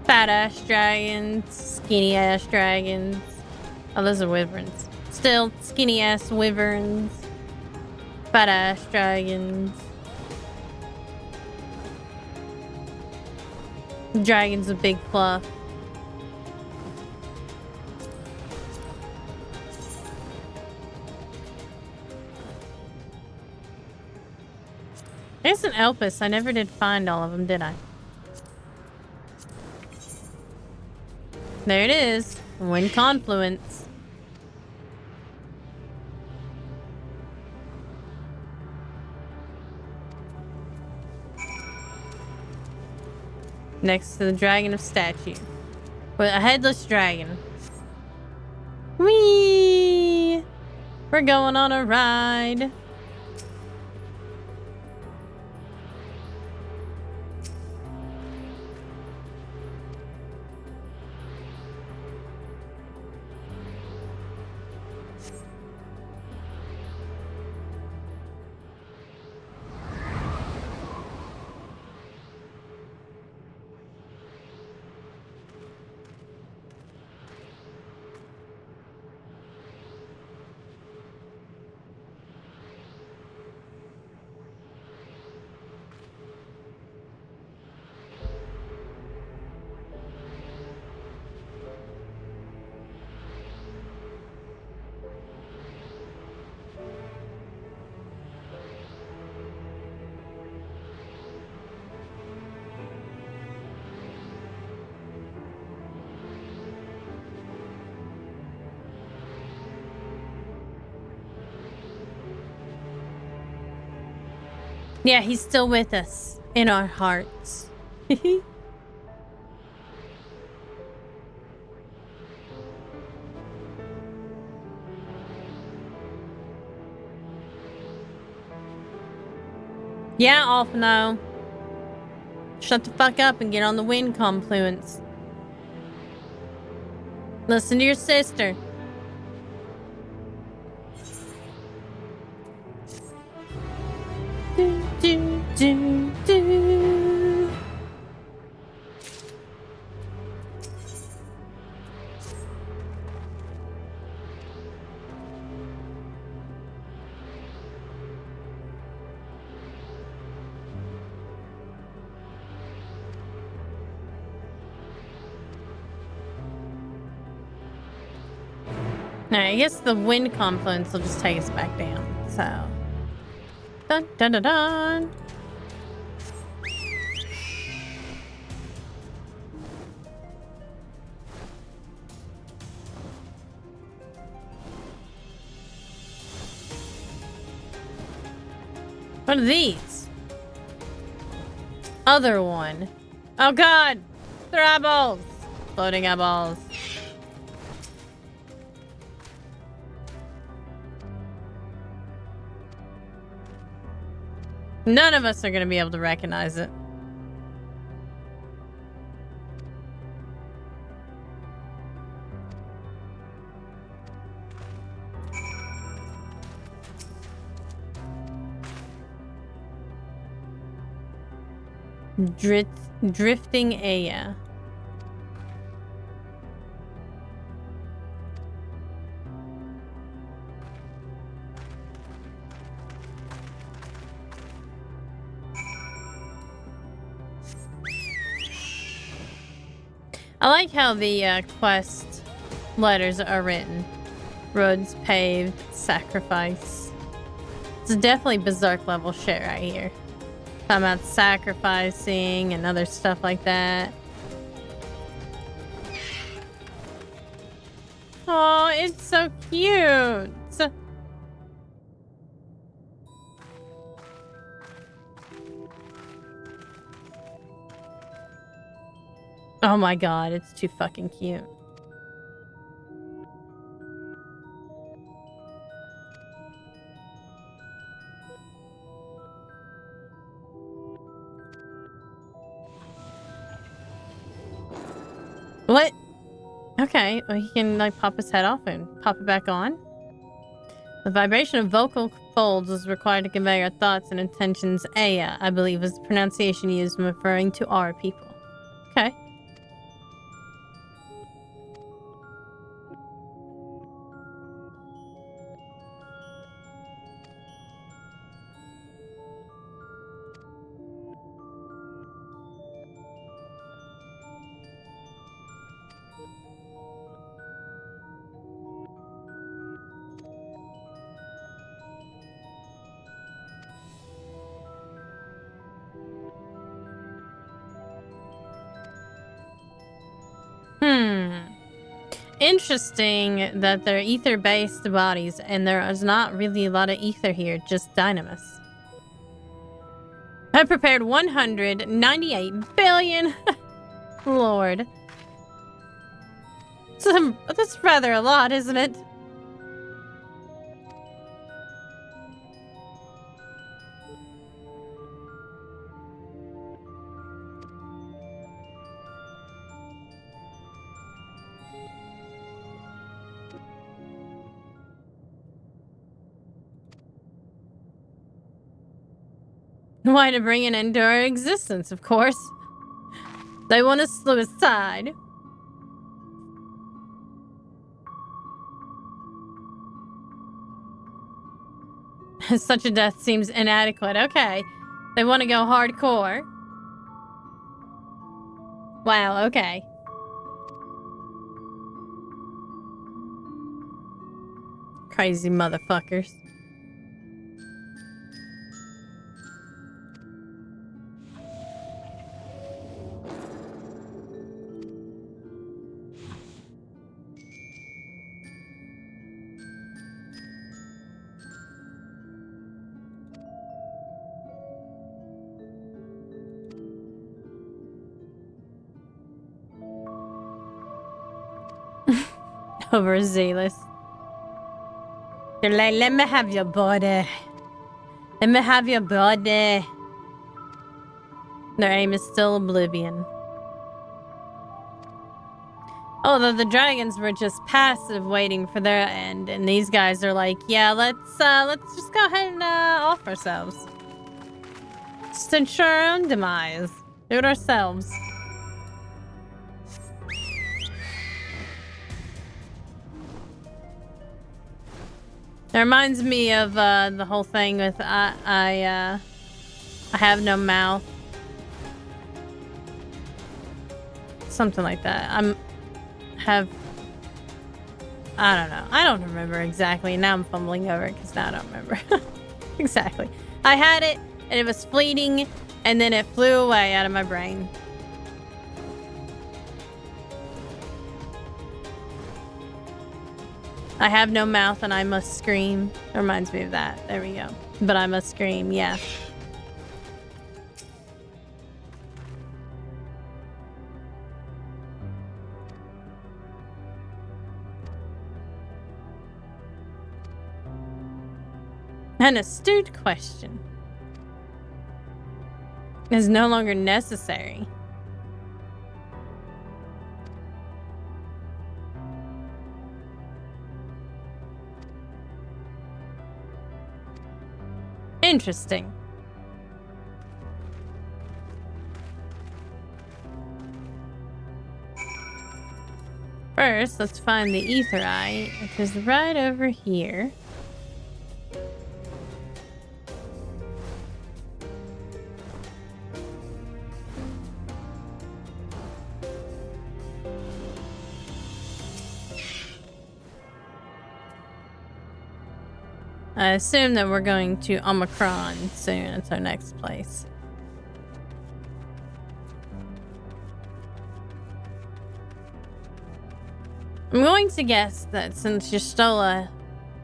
Fat-ass dragons, skinny-ass dragons. Oh, those are wyverns. Still, skinny-ass wyverns. Fat-ass dragons. Dragons with big fluff. There's an Elpis. I never did find all of them, did I? There it is. Wind Confluence. Next to the Dragon of Statue. With a headless dragon. Whee! We're going on a ride. Yeah, he's still with us in our hearts. Yeah, Alphino. Shut the fuck up and get on the Wind Confluence. Listen to your sister. Do, do, do. Alright, I guess the Wind Confluence will just take us back down, so. Dun dun dun dun. What are these? Other one. Oh god! They're eyeballs! Floating eyeballs. None of us are going to be able to recognize it. Drifting Aya. I like how the quest letters are written. Roads paved, sacrifice. It's definitely Berserk level shit right here. Talking about sacrificing and other stuff like that. Oh, it's so cute. Oh my god, it's too fucking cute. What? Okay, well, he can like pop his head off and pop it back on. The vibration of vocal folds is required to convey our thoughts and intentions. Aya, I believe, is the pronunciation used when referring to our people. Okay. Interesting that they're ether-based bodies, and there is not really a lot of ether here, just dynamis. I prepared 198 billion. Lord. That's rather a lot, isn't it? Why, to bring an end to our existence, of course. They want us suicide. Such a death seems inadequate. Okay. They want to go hardcore. Wow, okay. Crazy motherfuckers. Overzealous. They're like, let me have your body. Let me have your body. Their aim is still oblivion. Although the dragons were just passive, waiting for their end, and these guys are like, yeah, let's just go ahead and off ourselves. Just ensure our own demise. Do it ourselves. It reminds me of the whole thing with I have no mouth. Something like that. I don't know. I don't remember exactly. Now I'm fumbling over it because now I don't remember. Exactly. I had it and it was fleeting and then it flew away out of my brain. I have no mouth and I must scream. It reminds me of that. There we go. But I must scream, yeah. An astute question. is no longer necessary. Interesting. First, let's find the etherite, which is right over here. I assume that we're going to Omicron soon. It's our next place. I'm going to guess that since Y'shtola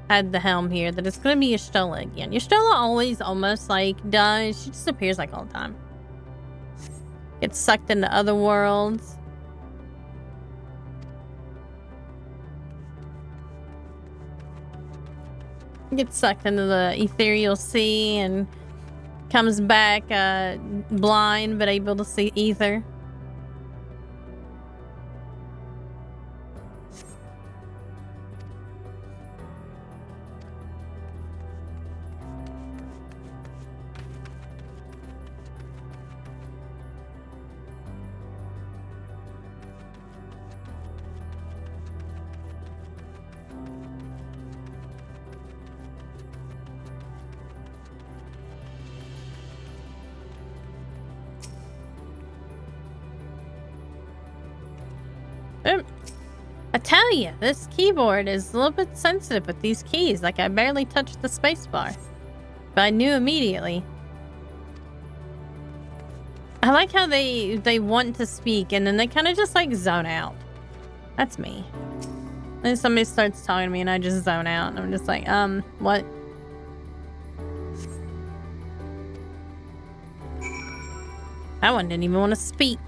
had the helm here, that it's going to be Y'shtola again. Y'shtola always almost like dies. She just appears like all the time. Gets sucked into other worlds. Gets sucked into the ethereal sea and comes back blind but able to see ether. I tell you, this keyboard is a little bit sensitive with these keys. Like, I barely touched the spacebar, but I knew immediately. I like how they want to speak and then they kind of just like zone out. That's me. Then somebody starts talking to me and I just zone out and I'm just like, what? That one didn't even want to speak.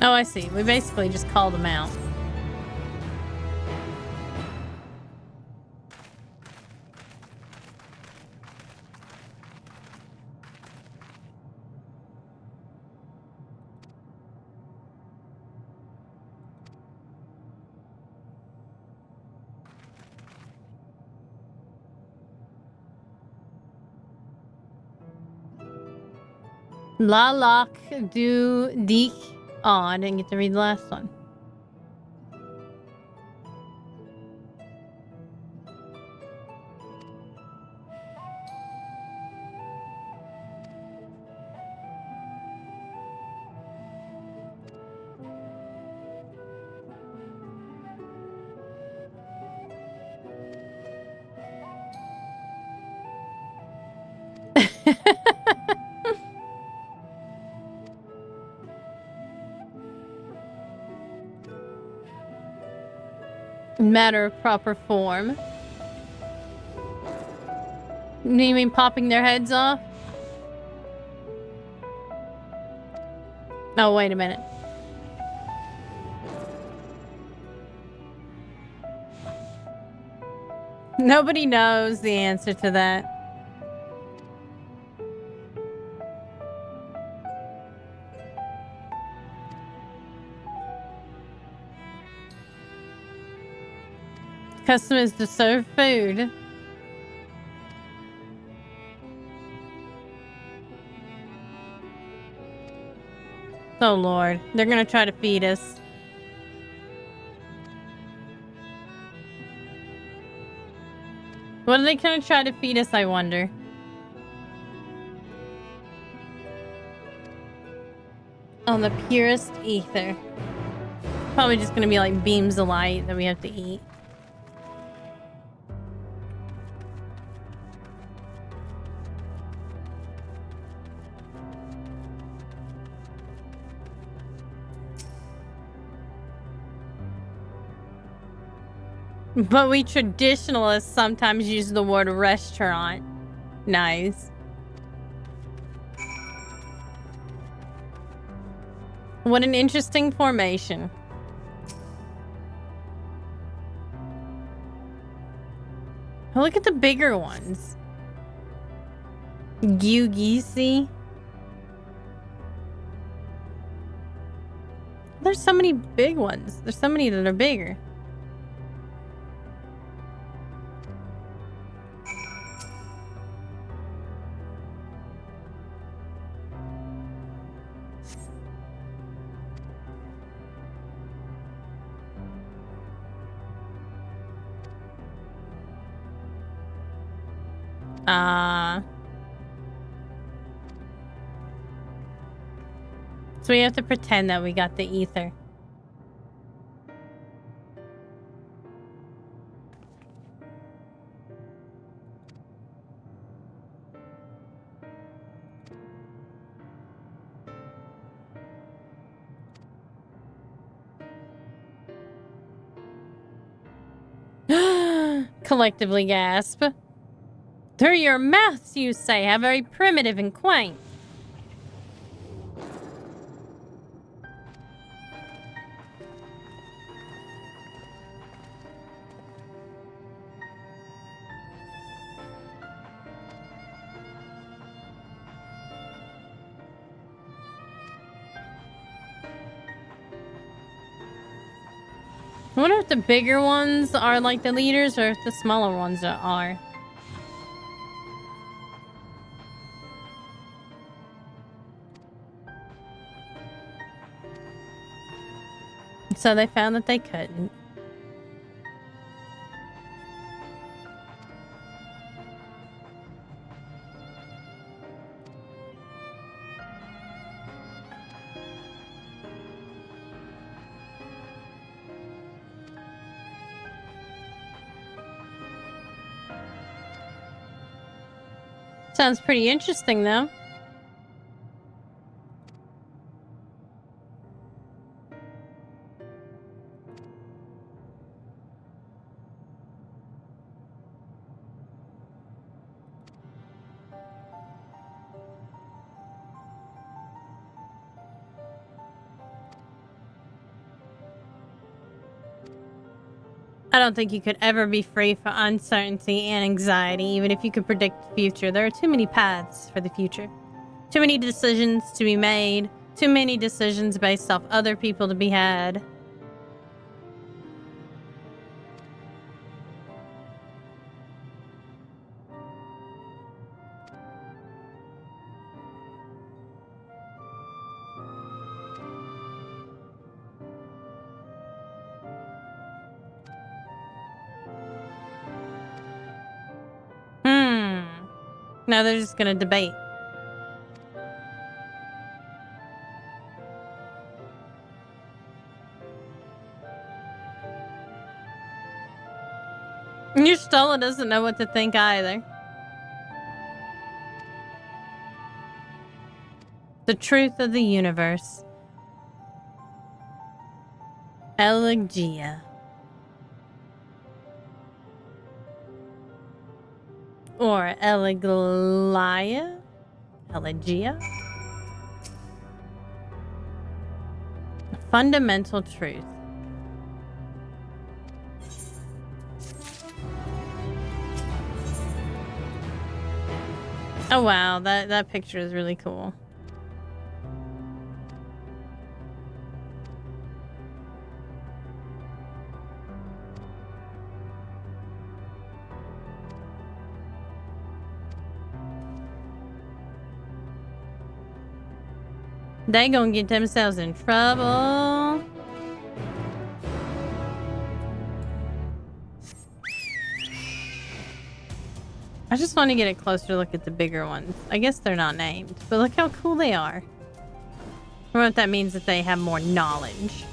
Oh, I see. We basically just called them out. La Lac du Dik. Oh, I didn't get to read the last one. Matter of proper form. You mean popping their heads off? Oh, wait a minute. Nobody knows the answer to that. Custom is to serve food. Oh Lord, they're gonna try to feed us. What are they gonna try to feed us, I wonder? On the purest ether. Probably just gonna be like beams of light that we have to eat. But we traditionalists sometimes use the word restaurant. Nice. What an interesting formation. Oh, look at the bigger ones. Gyugisi. There's so many big ones. There's so many that are bigger. So we have to pretend that we got the ether. Collectively gasp. Through your mouths, you say, how very primitive and quaint. I wonder if the bigger ones are like the leaders or if the smaller ones are. So they found that they couldn't. Sounds pretty interesting, though. I don't think you could ever be free from uncertainty and anxiety, even if you could predict the future. There are too many paths for the future. Too many decisions to be made. Too many decisions based off other people to be had. Now they're just gonna debate. Your Stola doesn't know what to think either. The truth of the universe. Elegia. Or Eleglia? Elegia? Fundamental truth. Oh wow, that picture is really cool. They gonna get themselves in trouble. I just want to get a closer look at the bigger ones. I guess they're not named, but look how cool they are. I wonder if that means that they have more knowledge.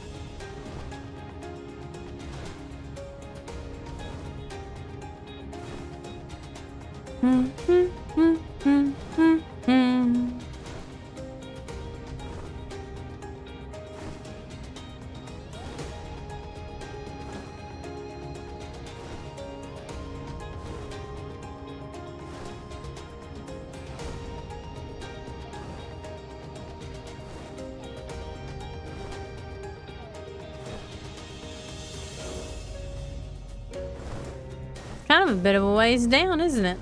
a bit of a ways down, isn't it?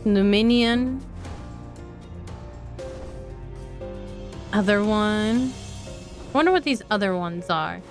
Dominion. Other one. Wonder what these other ones are.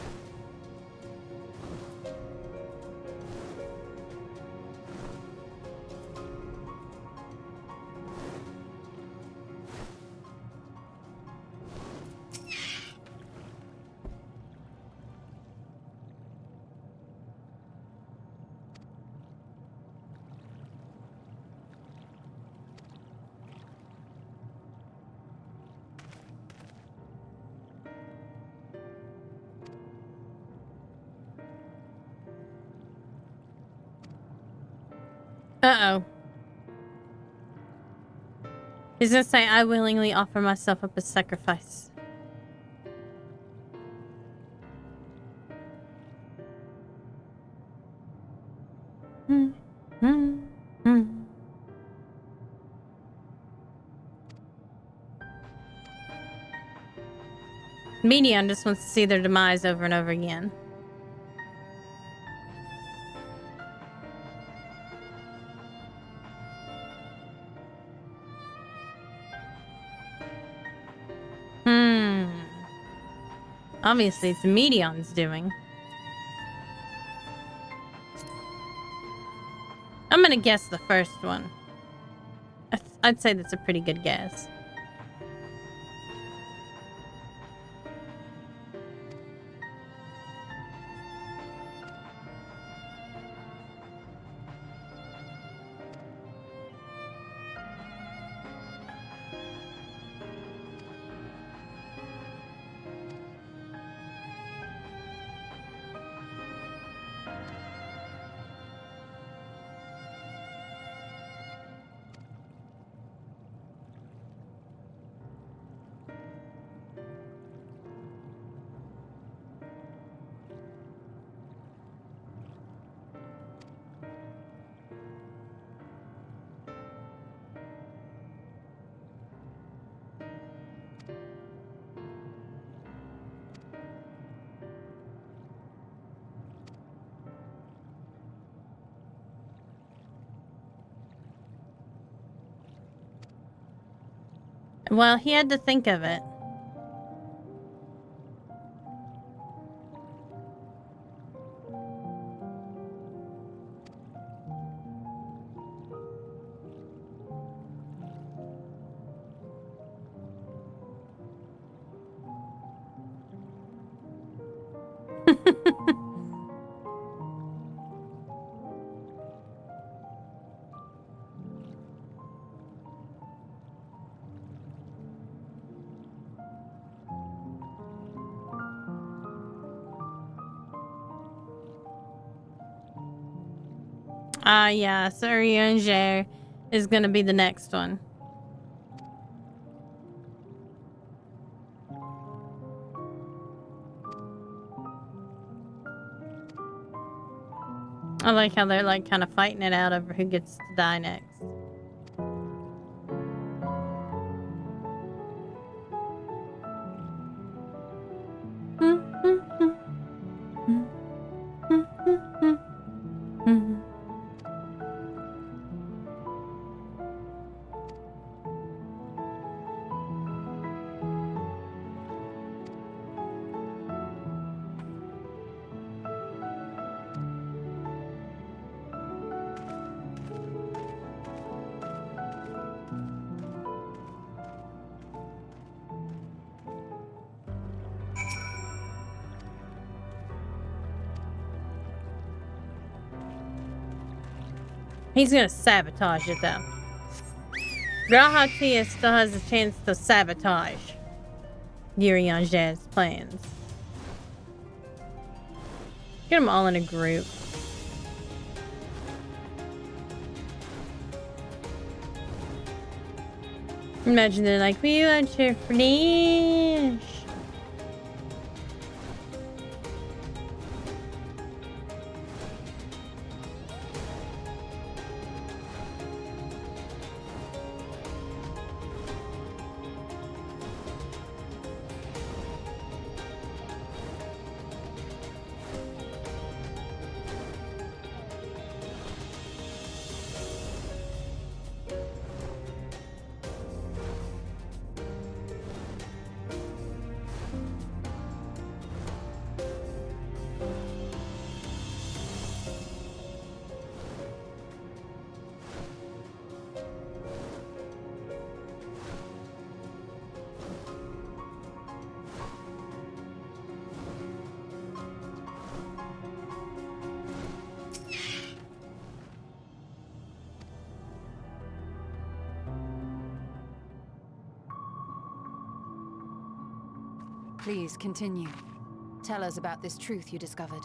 Uh-oh. He's gonna say, I willingly offer myself up as sacrifice. Medion just wants to see their demise over and over again. Obviously, it's Medion's doing. I'm gonna guess the first one. I'd say that's a pretty good guess. Well, he had to think of it. Yeah, Sir Yenger is gonna be the next one. I like how they're like kind of fighting it out over who gets to die next. He's gonna sabotage it though. Grahatia still has a chance to sabotage Yurian's plans. Get them all in a group. Imagine they're like, we want your flesh. Please continue. Tell us about this truth you discovered.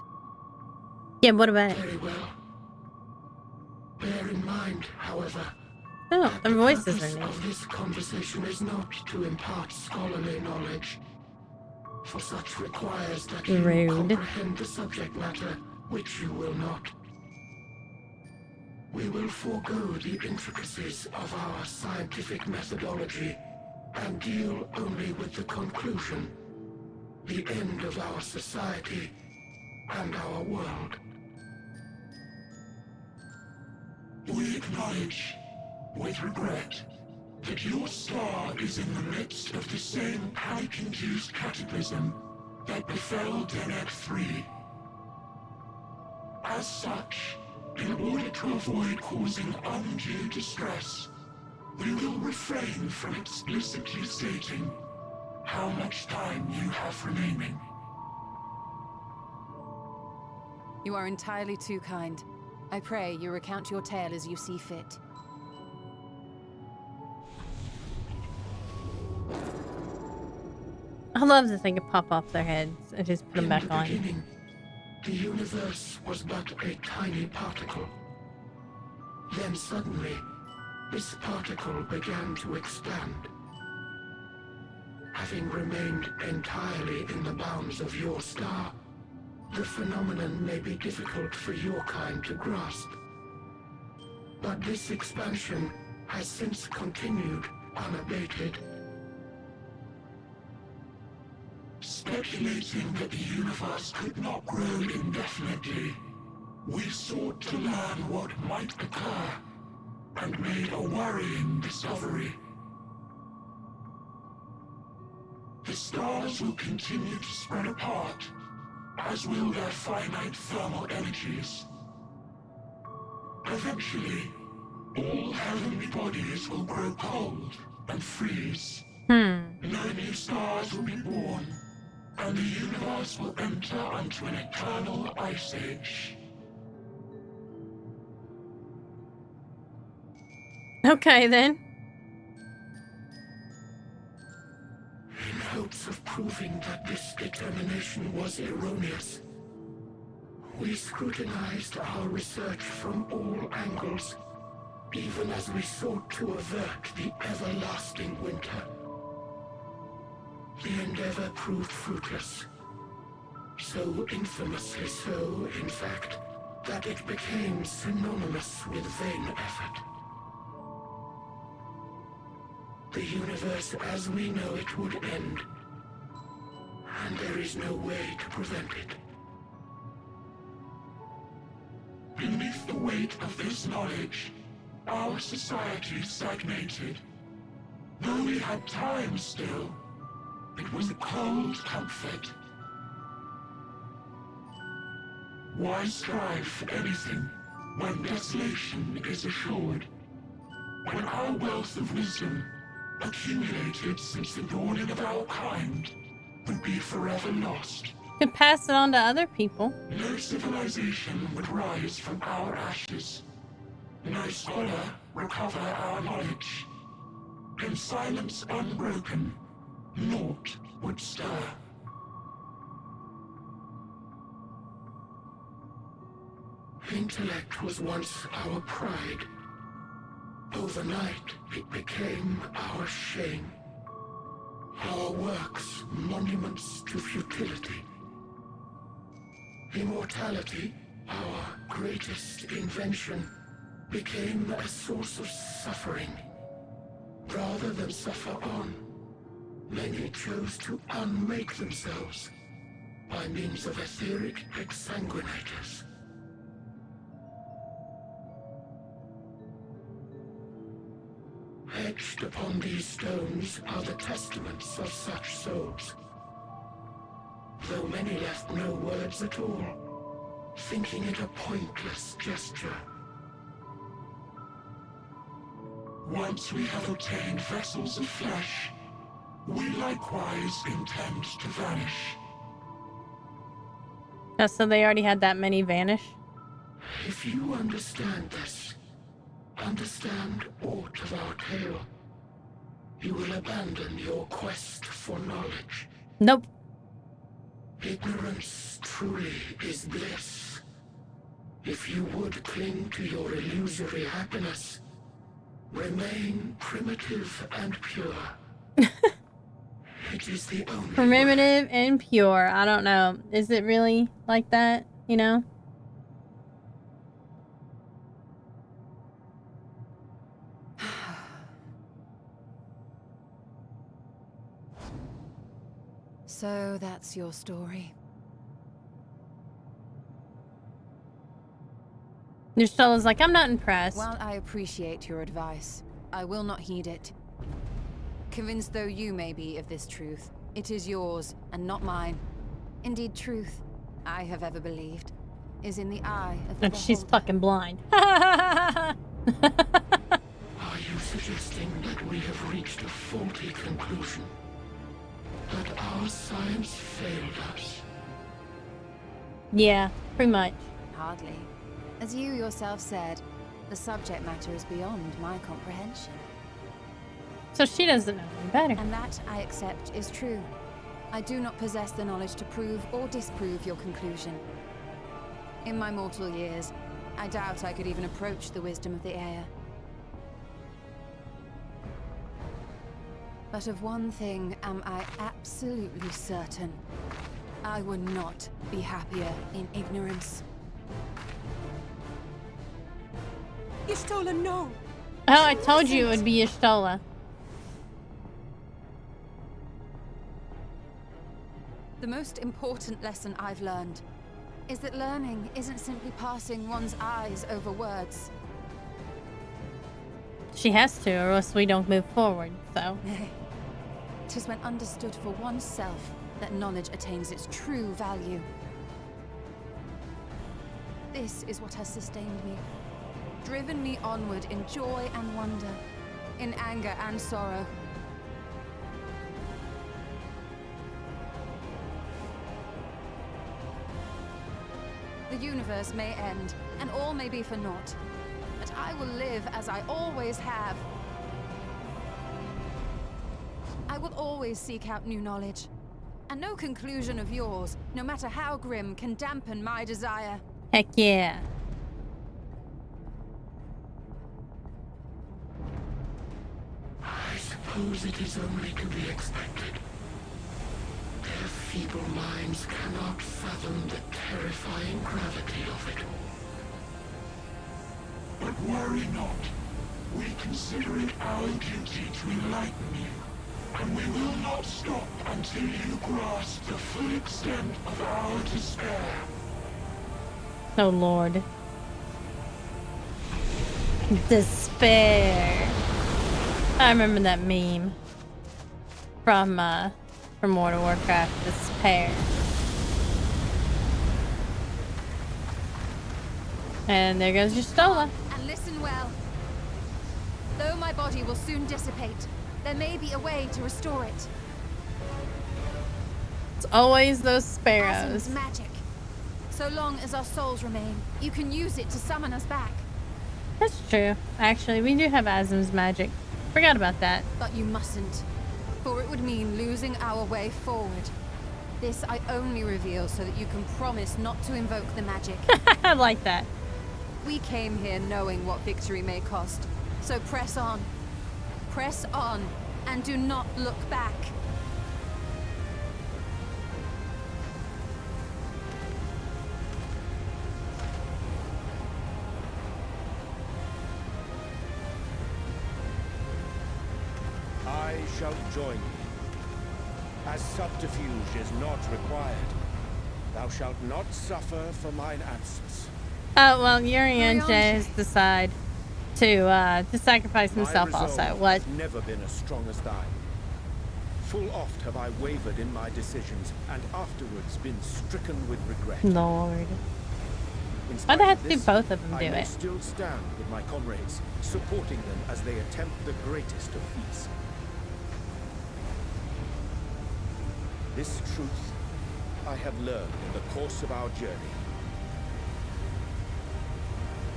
Yeah, what about it? Very well. Bear in mind, however, oh, their voices the are purpose of this conversation is not to impart scholarly knowledge, for such requires that you comprehend the subject matter, which you will not. We will forego the intricacies of our scientific methodology and deal only with the conclusion, the end of our society and our world. We acknowledge, with regret, that your star is in the midst of the same panic-induced cataclysm that befell Deneb 3. As such, in order to avoid causing undue distress, we will refrain from explicitly stating how much time you have remaining. You are entirely too kind. I pray you recount your tale as you see fit. I love that they could pop off their heads and just put them back on. Beginning, the universe was but a tiny particle. Then suddenly, this particle began to expand. Having remained entirely in the bounds of your star, the phenomenon may be difficult for your kind to grasp. But this expansion has since continued unabated. Speculating that the universe could not grow indefinitely, we sought to learn what might occur, and made a worrying discovery. The stars will continue to spread apart, as will their finite thermal energies. Eventually, all heavenly bodies will grow cold and freeze. No new stars will be born, and the universe will enter onto an eternal ice age. Okay, then. In hopes of proving that this determination was erroneous, we scrutinized our research from all angles, even as we sought to avert the everlasting winter. The endeavor proved fruitless. So infamously so, in fact, that it became synonymous with vain effort. The universe as we know it would end, and there is no way to prevent it. Beneath the weight of this knowledge, our society stagnated. Though we had time still, it was a cold comfort. Why strive for anything when desolation is assured? When our wealth of wisdom, accumulated since the dawning of our kind, would be forever lost. Could pass it on to other people. No civilization would rise from our ashes. No scholar recover our knowledge. In silence unbroken, naught would stir. Intellect was once our pride. Overnight, it became our shame. Our works, monuments to futility. Immortality, our greatest invention, became a source of suffering. Rather than suffer on, many chose to unmake themselves by means of etheric exsanguinators. Etched upon these stones are the testaments of such souls. Though many left no words at all, thinking it a pointless gesture. Once we have obtained vessels of flesh, we likewise intend to vanish. Oh, so they already had that many vanish? If you understand this, understand aught of our tale, you will abandon your quest for knowledge. Nope. Ignorance truly is bliss. If you would cling to your illusory happiness, remain primitive and pure. It is the only Primitive and pure. I don't know. Is it really like that? You know? So that's your story. Y'shtolla's like, I'm not impressed. While I appreciate your advice, I will not heed it. Convinced though you may be of this truth, it is yours and not mine. Indeed, truth, I have ever believed, is in the eye of the And she's fucking blind. Are you suggesting that we have reached a faulty conclusion? That our science failed us? Yeah, pretty much. Hardly. As you yourself said, the subject matter is beyond my comprehension. So she doesn't know any better. And that, I accept, is true. I do not possess the knowledge to prove or disprove your conclusion. In my mortal years, I doubt I could even approach the wisdom of the air. But of one thing am I absolutely certain. I would not be happier in ignorance. Y'shtola, no! Oh, I told you it would be Y'shtola. The most important lesson I've learned is that learning isn't simply passing one's eyes over words. She has to, or else we don't move forward, so. It is when understood for oneself that knowledge attains its true value. This is what has sustained me, driven me onward in joy and wonder, in anger and sorrow. The universe may end, and all may be for naught, but I will live as I always have. I will always seek out new knowledge, and no conclusion of yours, no matter how grim, can dampen my desire. Heck yeah. I suppose it is only to be expected. Their feeble minds cannot fathom the terrifying gravity of it. But worry not. We consider it our duty to enlighten you, and we will not stop until you grasp the full extent of our despair. Oh, Lord. Despair. I remember that meme from World of Warcraft. Despair. And there goes Y'shtola. And listen well. Though my body will soon dissipate, there may be a way to restore it. It's always those sparrows. Asm's magic. So long as our souls remain, you can use it to summon us back. That's true. Actually, we do have Asm's magic. Forgot about that. But you mustn't, for it would mean losing our way forward. This I only reveal so that you can promise not to invoke the magic. I like that. We came here knowing what victory may cost, so press on. Press on, and do not look back. I shall join you. As subterfuge is not required, thou shalt not suffer for mine absence. Oh, well, Urianger has decided to sacrifice himself also. What? Has never been as strong as thine. Full oft have I wavered in my decisions, and afterwards been stricken with regret. Lord. Why'd they have to do both of them do I may it? still stand with my comrades, supporting them as they attempt the greatest of feats. This truth I have learned in the course of our journey.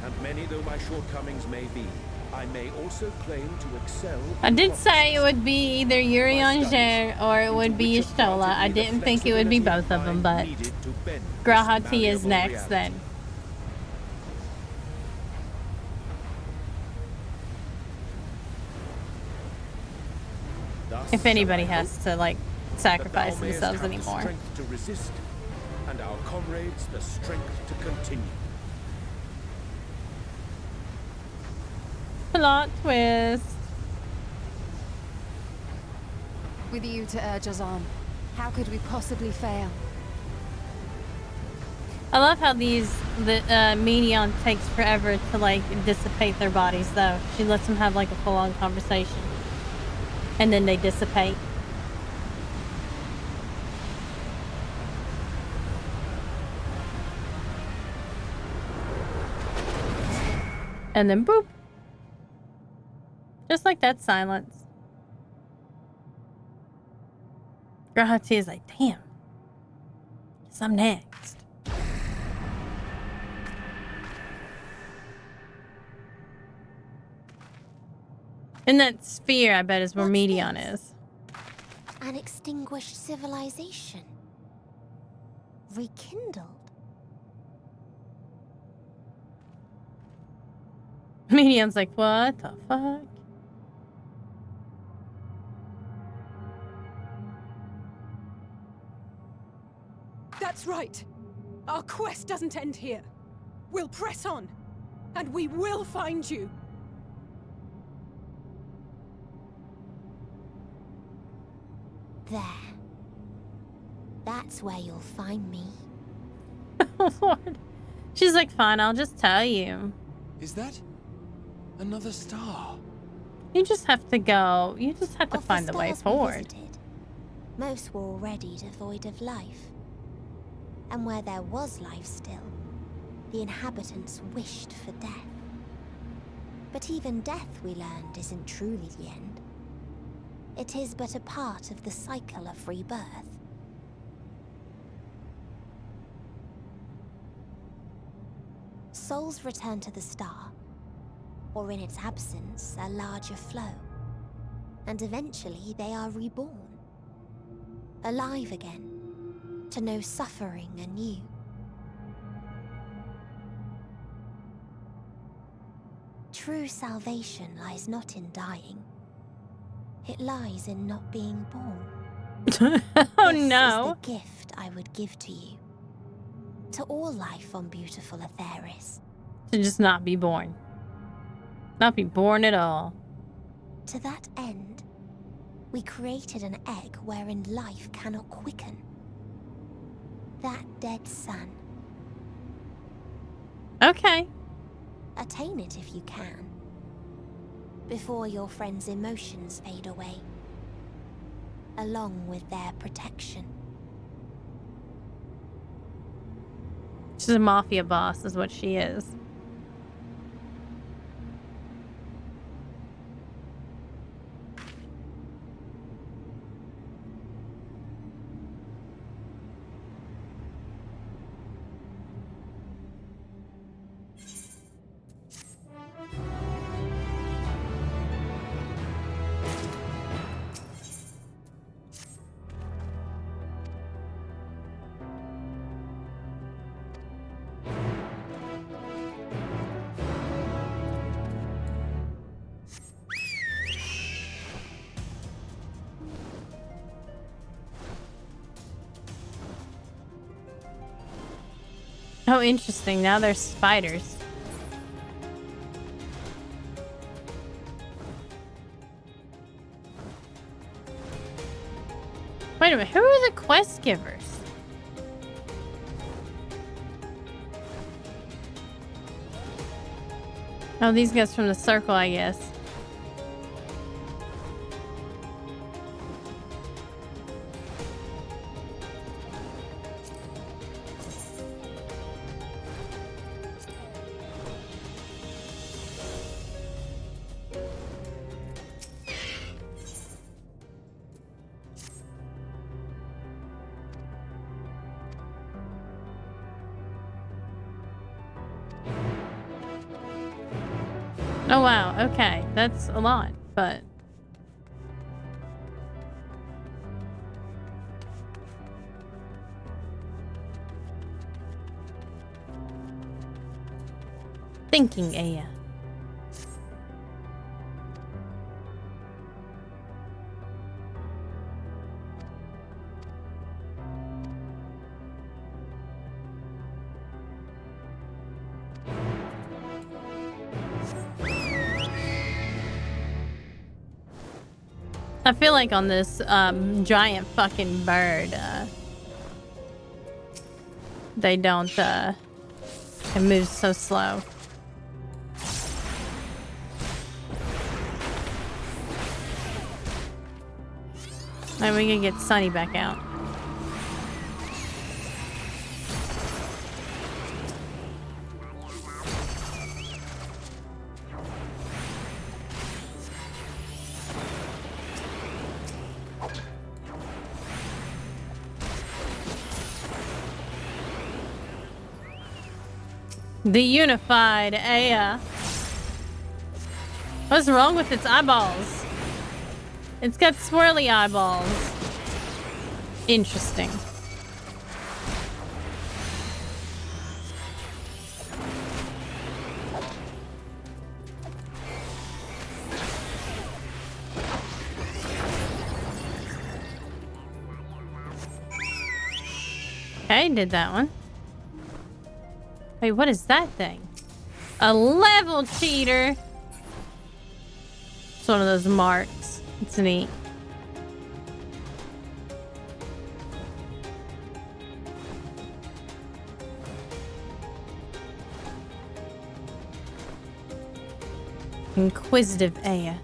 And many though my shortcomings may be, I may also claim to excel. I did say it would be either Yuri on Jer or it would be Y'shtola. I didn't think it would be both of them, but G'raha Tia is next then. If anybody has to like sacrifice themselves anymore. Strength to resist, and our comrades the strength to continue. Plot twist. With you to urge us on, how could we possibly fail? I love how the Minion takes forever to like dissipate their bodies though. She lets them have like a full-on conversation. And then they dissipate. And then boop. Just like that silence. G'raha Tia is like, damn. Guess I'm next. And that sphere, I bet, is where Medion is. An extinguished civilization. Rekindled. Medion's like, what the fuck? That's right. Our quest doesn't end here. We'll press on, and we will find you. There. That's where you'll find me. Oh, Lord. She's like, fine, I'll just tell you. Is that another star? You just have to go. You just have to find the way forward. Most were already devoid of life. And where there was life still, the inhabitants wished for death. But even death, we learned, isn't truly the end. It is but a part of the cycle of rebirth. Souls return to the star, or in its absence, a larger flow. And eventually they are reborn. Alive again, to know suffering anew. True salvation lies not in dying. It lies in not being born. Oh this no. is the gift I would give to you. To all life on beautiful Etheris. To just not be born. Not be born at all. To that end, we created an egg wherein life cannot quicken. That dead sun. Okay. Attain it if you can. Before your friends' emotions fade away. Along with their protection. She's a mafia boss, is what she is. Oh, interesting. Now there's spiders. Wait a minute. Who are the quest givers? Oh, these guys from the circle, I guess. Oh wow, okay. That's a lot, but... Thinking Aya. I feel like on this giant fucking bird, they don't, it moves so slow. Maybe we can get Sunny back out. The unified Aya. What's wrong with its eyeballs? It's got swirly eyeballs. Interesting. Okay, did that one. Wait, what is that thing? A level cheater. It's one of those marks. It's neat. Inquisitive Aya.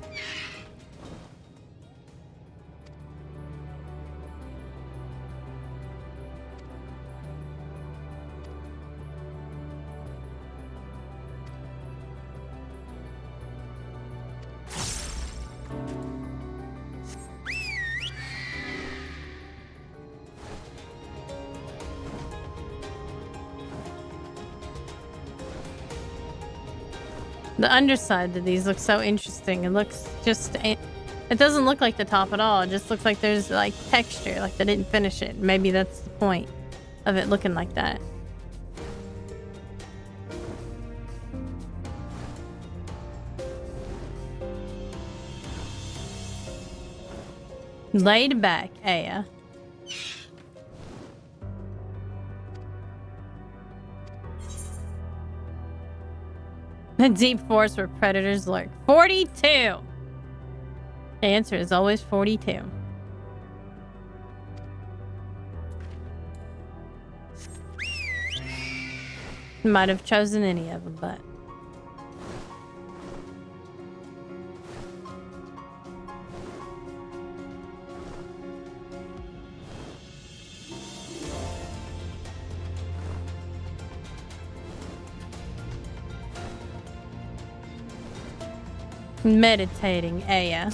The underside of these looks so interesting. It looks just... It doesn't look like the top at all. It just looks like there's like texture, like they didn't finish it. Maybe that's the point of it looking like that. Laid back, Aya. The deep forest where predators lurk. 42! The answer is always 42. Might have chosen any of them, but... Meditating Aya.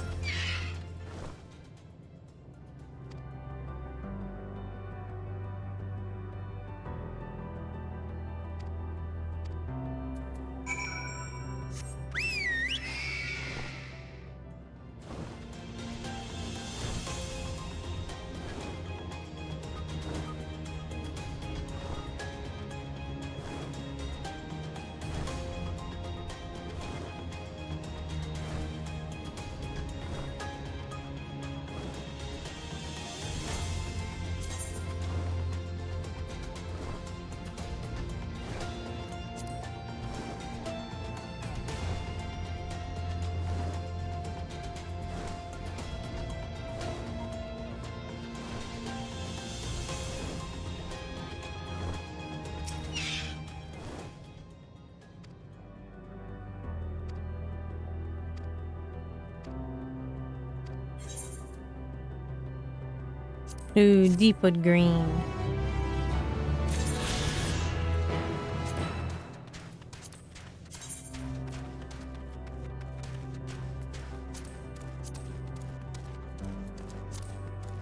Ooh, deepwood green.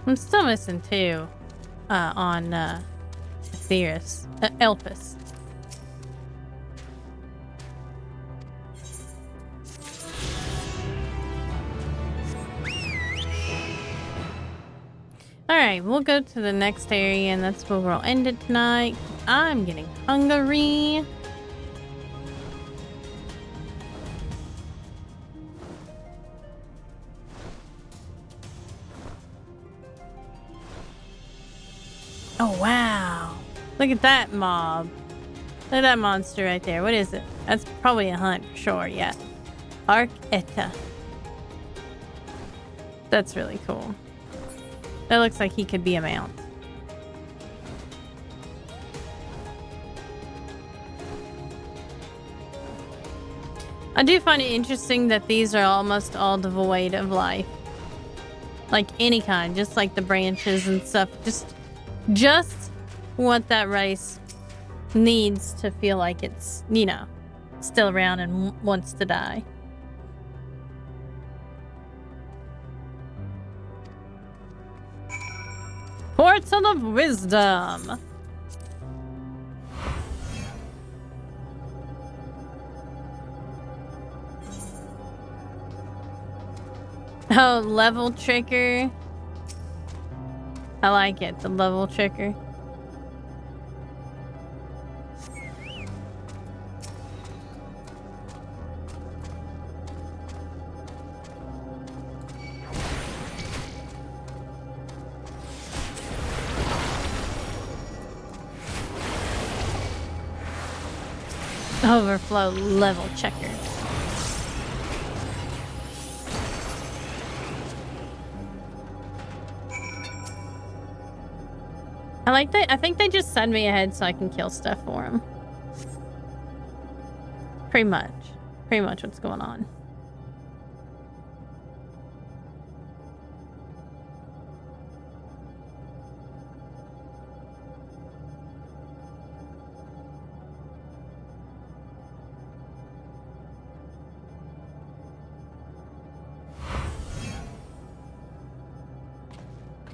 I'm still missing two on Theris, Elpis. Alright, we'll go to the next area, and that's where we'll end it tonight. I'm getting hungry. Oh, wow. Look at that mob. Look at that monster right there. What is it? That's probably a hunt for sure, yeah. Arc-Eta. That's really cool. That looks like he could be a mount. I do find it interesting that these are almost all devoid of life. Like any kind, just like the branches and stuff. Just what that race needs to feel like it's, you know, still around and wants to die. Portal of Wisdom. Oh, level trigger. I like it, the level trigger. Overflow level checker. I like that. I think they just send me ahead so I can kill stuff for them. Pretty much what's going on.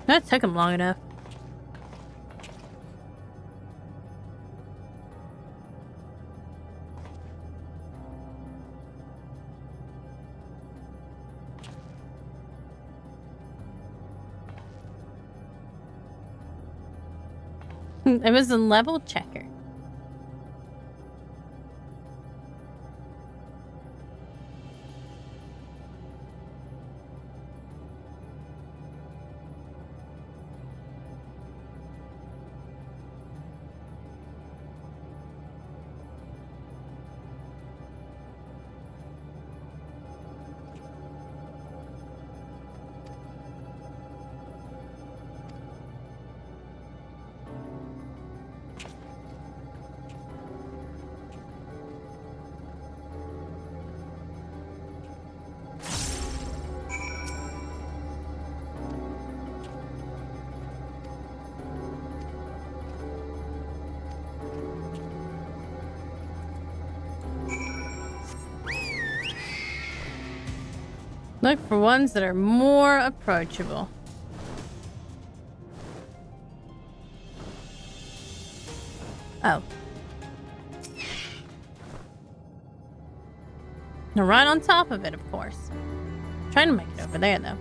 That took him long enough. It was a level checker. Look for ones that are more approachable. Oh. Now right on top of it, of course. I'm trying to make it over there, though.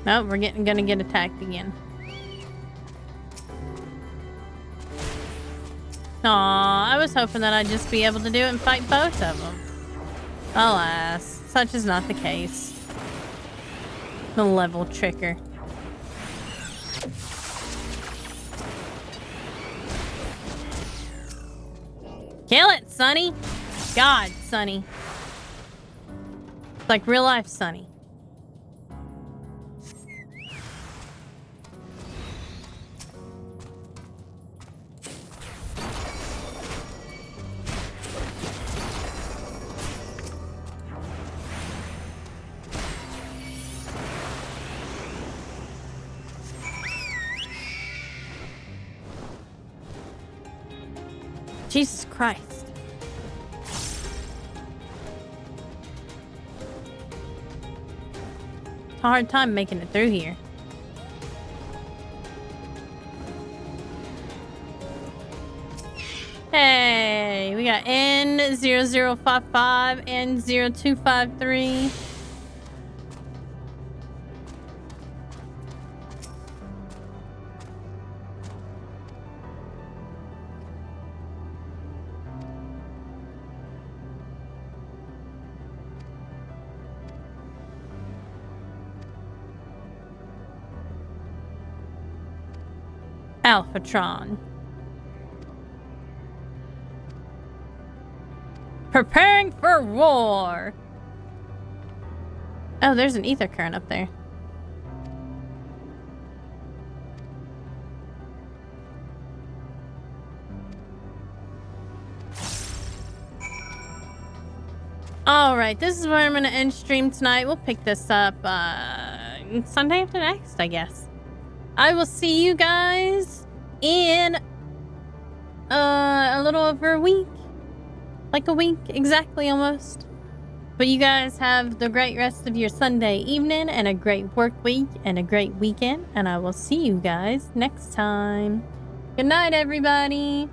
No, we're gonna get attacked again. Aw, I was hoping that I'd just be able to do it and fight both of them. Alas, such is not the case. The level trigger. Kill it, Sonny! God, Sonny. It's like real life Sonny. Jesus Christ. It's a hard time making it through here. Hey, we got N0055, N0253. Alphatron. Preparing for war. Oh, there's an ether current up there. Alright, this is where I'm going to end stream tonight. We'll pick this up Sunday after next, I guess. I will see you guys in a little over a week. Like a week, exactly, almost. But you guys have the great rest of your Sunday evening and a great work week and a great weekend. And I will see you guys next time. Good night, everybody.